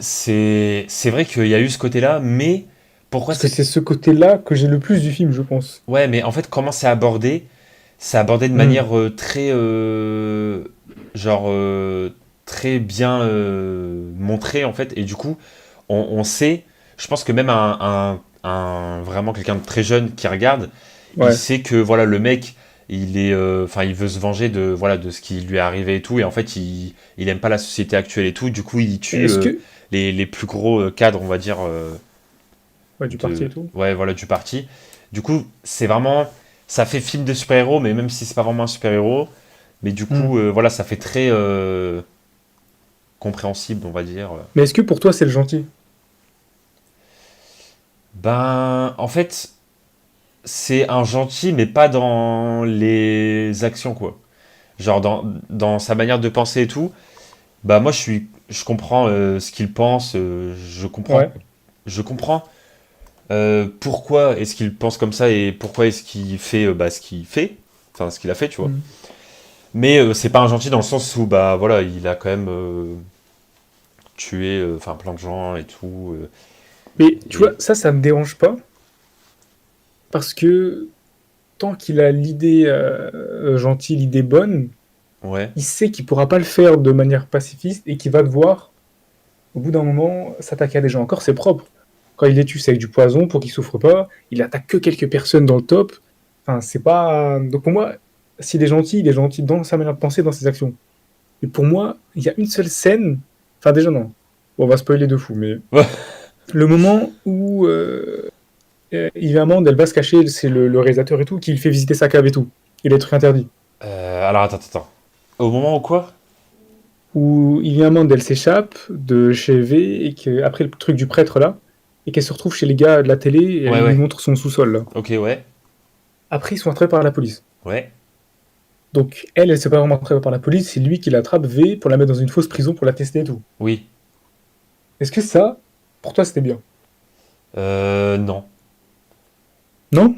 Speaker 1: vrai qu'il y a eu ce côté-là, mais pourquoi
Speaker 2: Parce que
Speaker 1: c'est.
Speaker 2: c'est ce côté-là que j'ai le plus du film, je pense.
Speaker 1: Ouais, mais en fait, comment c'est abordé de
Speaker 2: Hmm.
Speaker 1: manière très. Genre. Très bien montrée, en fait, et du coup, on sait. Je pense que même vraiment quelqu'un de très jeune qui regarde, il
Speaker 2: Ouais.
Speaker 1: sait que, voilà, le mec. Enfin, il veut se venger de ce qui lui est arrivé et tout, et en fait, il aime pas la société actuelle et tout. Du coup, il
Speaker 2: Mais
Speaker 1: tue
Speaker 2: est-ce que.
Speaker 1: les plus gros cadres, on va dire,
Speaker 2: Ouais, du parti et tout.
Speaker 1: ouais, voilà, du parti. Du coup, c'est vraiment, ça fait film de super-héros, mais même si c'est pas vraiment un super-héros, mais du
Speaker 2: Hmm.
Speaker 1: coup, voilà, ça fait très compréhensible, on va dire.
Speaker 2: Mais est-ce que pour toi, c'est le gentil?
Speaker 1: Ben, en fait, c'est un gentil, mais pas dans les actions, quoi. Genre dans sa manière de penser et tout. Bah moi, je comprends ce qu'il pense,
Speaker 2: Ouais.
Speaker 1: je comprends pourquoi est-ce qu'il pense comme ça et pourquoi est-ce qu'il fait ce qu'il fait, enfin ce qu'il a fait, tu vois.
Speaker 2: Hmm.
Speaker 1: Mais c'est pas un gentil dans le sens où bah voilà, il a quand même tué enfin plein de gens et tout.
Speaker 2: Mais tu vois,
Speaker 1: Et
Speaker 2: ça me dérange pas. Parce que tant qu'il a l'idée gentille, l'idée bonne,
Speaker 1: ouais,
Speaker 2: il sait qu'il pourra pas le faire de manière pacifiste et qu'il va devoir, au bout d'un moment, s'attaquer à des gens. Encore, c'est propre. Quand il les tue, c'est avec du poison pour qu'ils souffrent pas. Il attaque que quelques personnes dans le top. Enfin, c'est pas. Donc pour moi, s'il est gentil, il est gentil dans sa manière de penser, dans ses actions. Et pour moi, il y a une seule scène. Enfin, déjà, non. Bon, on va spoiler de fou, mais
Speaker 1: ouais,
Speaker 2: le moment où Yves Amand, elle va se cacher, c'est le réalisateur et tout, qui lui fait visiter sa cave et tout. et les trucs interdits.
Speaker 1: Alors, attends. Au moment où quoi?
Speaker 2: Où il y a un monde, elle s'échappe de chez V, et que, après le truc du prêtre là, et qu'elle se retrouve chez les gars de la télé, et elle
Speaker 1: Ouais,
Speaker 2: lui
Speaker 1: ouais.
Speaker 2: montre son sous-sol là.
Speaker 1: Ok, ouais.
Speaker 2: Après, ils sont attrapés par la police.
Speaker 1: Ouais.
Speaker 2: Donc, elle se fait pas vraiment attraper par la police, c'est lui qui l'attrape V pour la mettre dans une fausse prison pour la tester et tout.
Speaker 1: Oui.
Speaker 2: Est-ce que ça, pour toi, c'était bien?
Speaker 1: Non.
Speaker 2: Non?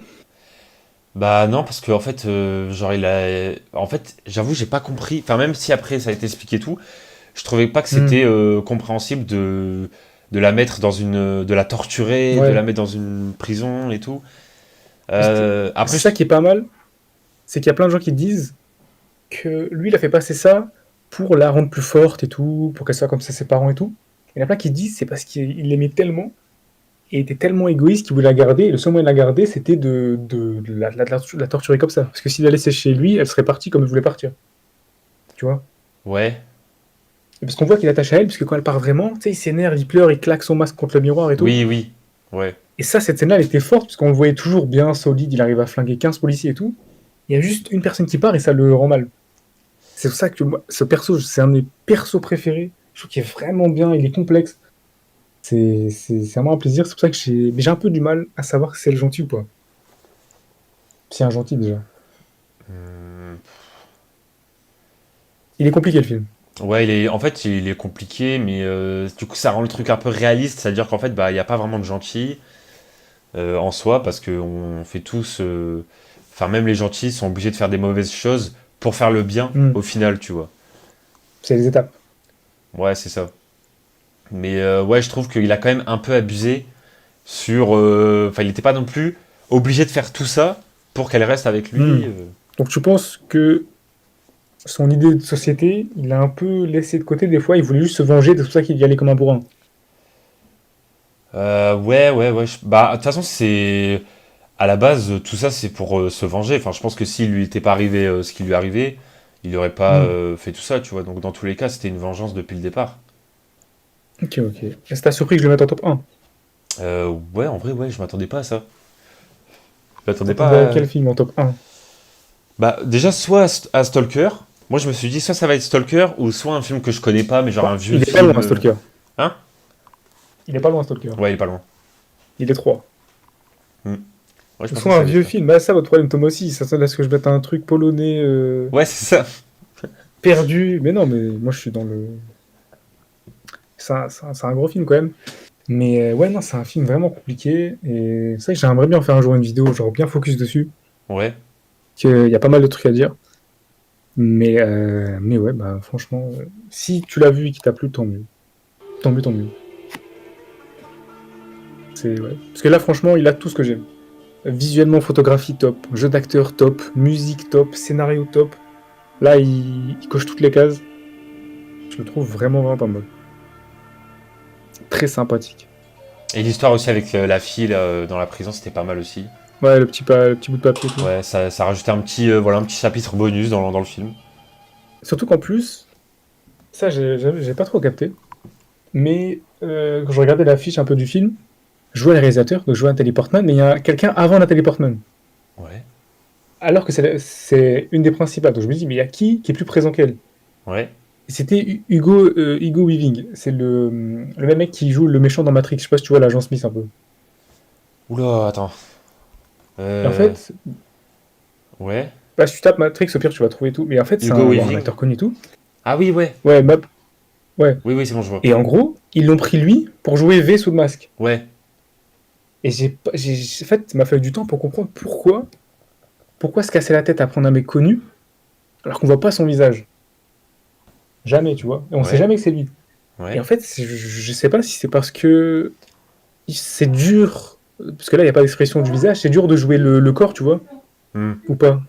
Speaker 1: Bah non, parce que en fait, genre il a... En fait, j'avoue, j'ai pas compris. Enfin, même si après ça a été expliqué et tout, je trouvais pas que
Speaker 2: Hmm.
Speaker 1: c'était compréhensible de la mettre dans une... de la torturer, de la
Speaker 2: Ouais.
Speaker 1: mettre dans une prison et tout.
Speaker 2: C'est
Speaker 1: Après,
Speaker 2: ça qui est pas mal, c'est qu'il y a plein de gens qui disent que lui, il a fait passer ça pour la rendre plus forte et tout, pour qu'elle soit comme ça ses parents et tout. Il y en a plein qui disent c'est parce qu'il l'aimait tellement et était tellement égoïste qu'il voulait la garder. Et le seul moyen de la garder, c'était de la torturer comme ça. Parce que s'il la laissait chez lui, elle serait partie comme elle voulait partir. Tu vois?
Speaker 1: ouais,
Speaker 2: Et parce qu'on voit qu'il est attaché à elle, parce que quand elle part vraiment, tu sais, il s'énerve, il pleure, il claque son masque contre le miroir et tout.
Speaker 1: oui, oui, ouais.
Speaker 2: Et ça, cette scène-là, elle était forte, parce qu'on le voyait toujours bien solide, il arrive à flinguer 15 policiers et tout. Il y a juste une personne qui part et ça le rend mal. C'est pour ça que moi, ce perso, c'est un de mes persos préférés. Je trouve qu'il est vraiment bien, il est complexe. C'est vraiment un plaisir. C'est pour ça que j'ai un peu du mal à savoir si c'est le gentil ou pas. C'est un gentil déjà.
Speaker 1: Hmm.
Speaker 2: Il est compliqué le film.
Speaker 1: Ouais, en fait, il est compliqué, mais du coup, ça rend le truc un peu réaliste. C'est-à-dire qu'en fait, bah, il n'y a pas vraiment de gentils en soi, parce qu'on fait tous. Enfin, même les gentils sont obligés de faire des mauvaises choses pour faire le bien
Speaker 2: Hmm.
Speaker 1: au final, tu vois.
Speaker 2: C'est les étapes.
Speaker 1: Ouais, c'est ça. Mais ouais, je trouve qu'il a quand même un peu abusé sur. Enfin, il n'était pas non plus obligé de faire tout ça pour qu'elle reste avec
Speaker 2: Hmm.
Speaker 1: lui.
Speaker 2: Donc tu penses que son idée de société, il a un peu laissé de côté des fois, il voulait juste se venger, c'est pour ça qu'il y allait comme un bourrin.
Speaker 1: Ouais. Bah, de toute façon, c'est. À la base, tout ça, c'est pour se venger. Enfin, je pense que s'il lui était pas arrivé ce qui lui est arrivé, il n'aurait pas
Speaker 2: Hmm.
Speaker 1: fait tout ça, tu vois. Donc, dans tous les cas, c'était une vengeance depuis le départ.
Speaker 2: Ok. Est-ce que t'as surpris que je le mette en top 1?
Speaker 1: Ouais, en vrai, ouais, je m'attendais pas à ça. Je m'attendais
Speaker 2: T'attendais à
Speaker 1: pas à...
Speaker 2: quel film en top 1?
Speaker 1: Bah, déjà, soit à Stalker. Moi, je me suis dit, soit ça va être Stalker, ou soit un film que je connais pas, mais genre un
Speaker 2: Bah,
Speaker 1: vieux
Speaker 2: il est pas
Speaker 1: film.
Speaker 2: loin, Stalker.
Speaker 1: Hein?
Speaker 2: Il est pas loin, Stalker.
Speaker 1: Ouais, il est pas loin.
Speaker 2: Il est 3.
Speaker 1: Hmm. Ouais, je
Speaker 2: Ou
Speaker 1: pensais que
Speaker 2: soit
Speaker 1: ça
Speaker 2: un
Speaker 1: allait être
Speaker 2: vieux
Speaker 1: ça.
Speaker 2: film. Ah, ça, votre problème, Thomas aussi. Ça sonne à ce que je mette un truc polonais
Speaker 1: Ouais, c'est ça.
Speaker 2: perdu. Mais non, mais moi, je suis dans le. C'est un gros film quand même. Mais ouais, non, c'est un film vraiment compliqué. Et c'est vrai que j'aimerais bien faire un jour une vidéo, genre bien focus dessus.
Speaker 1: Ouais.
Speaker 2: Il y a pas mal de trucs à dire. Mais ouais, bah franchement, si tu l'as vu et qu'il t'a plu, tant mieux. Tant mieux. Ouais. Parce que là, franchement, il a tout ce que j'aime. Visuellement, photographie top, jeu d'acteur top, musique top, scénario top. Là, il coche toutes les cases. Je le trouve vraiment pas mal. Très sympathique.
Speaker 1: Et l'histoire aussi avec la fille là, dans la prison, c'était pas mal aussi.
Speaker 2: Ouais, le petit bout de papier et tout.
Speaker 1: Ouais, ça rajoutait un petit, voilà, un petit chapitre bonus dans le film.
Speaker 2: Surtout qu'en plus, ça, j'ai pas trop capté. Mais quand je regardais l'affiche un peu du film, je vois le réalisateur, donc je vois Nathalie Portman, mais il y a quelqu'un avant Nathalie Portman.
Speaker 1: Ouais.
Speaker 2: Alors que c'est une des principales. Donc je me dis, mais il y a qui est plus présent qu'elle?
Speaker 1: Ouais.
Speaker 2: Et c'était Hugo Weaving. C'est le même mec qui joue le méchant dans Matrix. Je sais pas si tu vois l'agent Smith un peu.
Speaker 1: Oula, attends.
Speaker 2: Et en
Speaker 1: Euh,
Speaker 2: fait,
Speaker 1: ouais.
Speaker 2: bah, si tu tapes Matrix, au pire, tu vas trouver tout. Mais en fait, c'est
Speaker 1: Hugo
Speaker 2: bon, un
Speaker 1: Weaving.
Speaker 2: acteur connu et tout.
Speaker 1: Ah oui, ouais.
Speaker 2: Ouais, ouais.
Speaker 1: Oui, c'est bon, je vois.
Speaker 2: Et en gros, ils l'ont pris lui pour jouer V sous le masque.
Speaker 1: Ouais.
Speaker 2: Et en fait, ça m'a fallu du temps pour comprendre pourquoi se casser la tête à prendre un mec connu alors qu'on voit pas son visage. Jamais, tu vois. Et on sait
Speaker 1: Ouais.
Speaker 2: jamais que c'est lui. Et
Speaker 1: Ouais.
Speaker 2: en fait, je sais pas si c'est parce que c'est dur, parce que là, il n'y a pas d'expression du visage, c'est dur de jouer le corps, tu vois,
Speaker 1: Hmm.
Speaker 2: ou pas.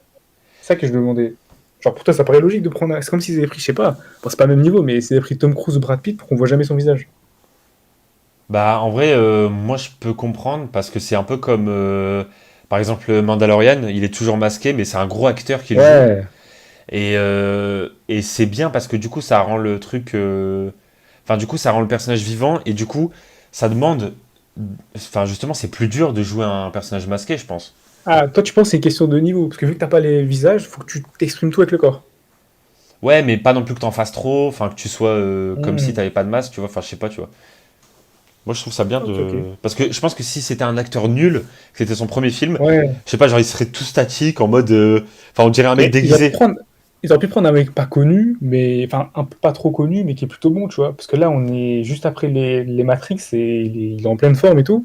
Speaker 2: C'est ça que je me demandais. Genre, pour toi, ça paraît logique de prendre. C'est comme s'ils avaient pris, je sais pas, bon, c'est pas le même niveau, mais s'ils avaient pris Tom Cruise ou Brad Pitt pour qu'on voit jamais son visage.
Speaker 1: Bah, en vrai, moi, je peux comprendre parce que c'est un peu comme, par exemple, Mandalorian, il est toujours masqué, mais c'est un gros acteur qui le joue.
Speaker 2: Ouais,
Speaker 1: Et c'est bien parce que du coup, ça rend le truc. Enfin, du coup, ça rend le personnage vivant et du coup, ça demande. Enfin, justement, c'est plus dur de jouer un personnage masqué, je pense.
Speaker 2: Ah, toi, tu penses que c'est une question de niveau? Parce que vu que t'as pas les visages, faut que tu t'exprimes tout avec le corps.
Speaker 1: Ouais, mais pas non plus que t'en fasses trop, enfin que tu sois comme si
Speaker 2: Hmm.
Speaker 1: t'avais pas de masque, tu vois, enfin je sais pas, tu vois. Moi je trouve ça bien
Speaker 2: Ok, ok.
Speaker 1: de... Parce que je pense que si c'était un acteur nul, que c'était son premier film,
Speaker 2: Ouais.
Speaker 1: je sais pas, genre il serait tout statique en mode... Enfin on dirait un mec
Speaker 2: Mais
Speaker 1: déguisé.
Speaker 2: ils auraient pu prendre un mec pas connu, mais enfin un peu pas trop connu, mais qui est plutôt bon, tu vois. Parce que là, on est juste après les Matrix et il est en pleine forme et tout.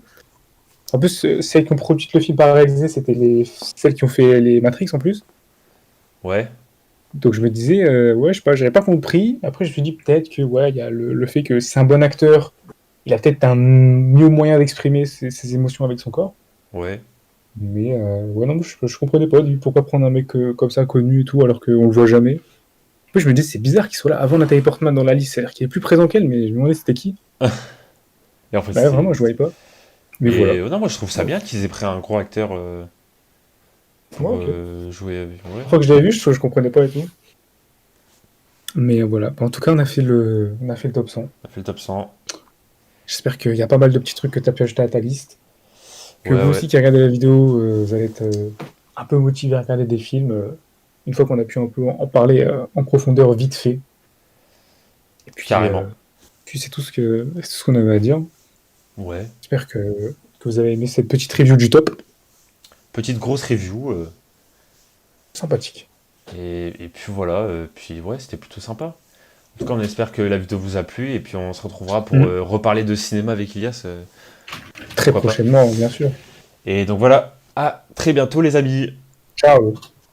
Speaker 2: En plus, celles qui ont produit le film par réalisé, c'était celles qui ont fait les Matrix en plus.
Speaker 1: Ouais,
Speaker 2: Donc je me disais, ouais, je sais pas, j'avais pas compris. Après, je me suis dit peut-être que ouais, il y a le fait que c'est un bon acteur, il a peut-être un mieux moyen d'exprimer ses émotions avec son corps.
Speaker 1: ouais.
Speaker 2: Mais ouais, non, je comprenais pas pourquoi prendre un mec comme ça connu et tout alors qu'on le voit jamais. Après, je me dis, c'est bizarre qu'il soit là avant Nathalie Portman dans la liste, c'est-à-dire qu'il est plus présent qu'elle, mais je me demandais c'était qui.
Speaker 1: Et en fait
Speaker 2: Bah
Speaker 1: c'était...
Speaker 2: vraiment, je voyais pas. Mais voilà.
Speaker 1: Mais non, moi je trouve ça
Speaker 2: Ouais,
Speaker 1: bien qu'ils aient pris un gros acteur
Speaker 2: ouais,
Speaker 1: pour
Speaker 2: ok. La
Speaker 1: jouer avec... Ouais,
Speaker 2: fois que je l'avais vu, je comprenais pas et tout. Mais voilà. En tout cas, on a fait le top 100.
Speaker 1: on a fait le top 100.
Speaker 2: J'espère qu'il y a pas mal de petits trucs que tu as pu ajouter à ta liste. Que
Speaker 1: Ouais,
Speaker 2: vous
Speaker 1: ouais,
Speaker 2: aussi qui regardez la vidéo, vous allez être un peu motivé à regarder des films une fois qu'on a pu un peu en parler en profondeur vite fait. Et
Speaker 1: carrément.
Speaker 2: puis c'est tout ce qu'on avait à dire.
Speaker 1: Ouais.
Speaker 2: J'espère que vous avez aimé cette petite review du top.
Speaker 1: Petite grosse review.
Speaker 2: Sympathique.
Speaker 1: Et puis voilà, puis ouais, c'était plutôt sympa. En tout cas, on espère que la vidéo vous a plu et puis on se retrouvera pour
Speaker 2: Mm.
Speaker 1: reparler de cinéma avec Ilias,
Speaker 2: Très
Speaker 1: pourquoi pas.
Speaker 2: prochainement, bien sûr.
Speaker 1: Et donc voilà, à très bientôt les amis.
Speaker 2: Ciao.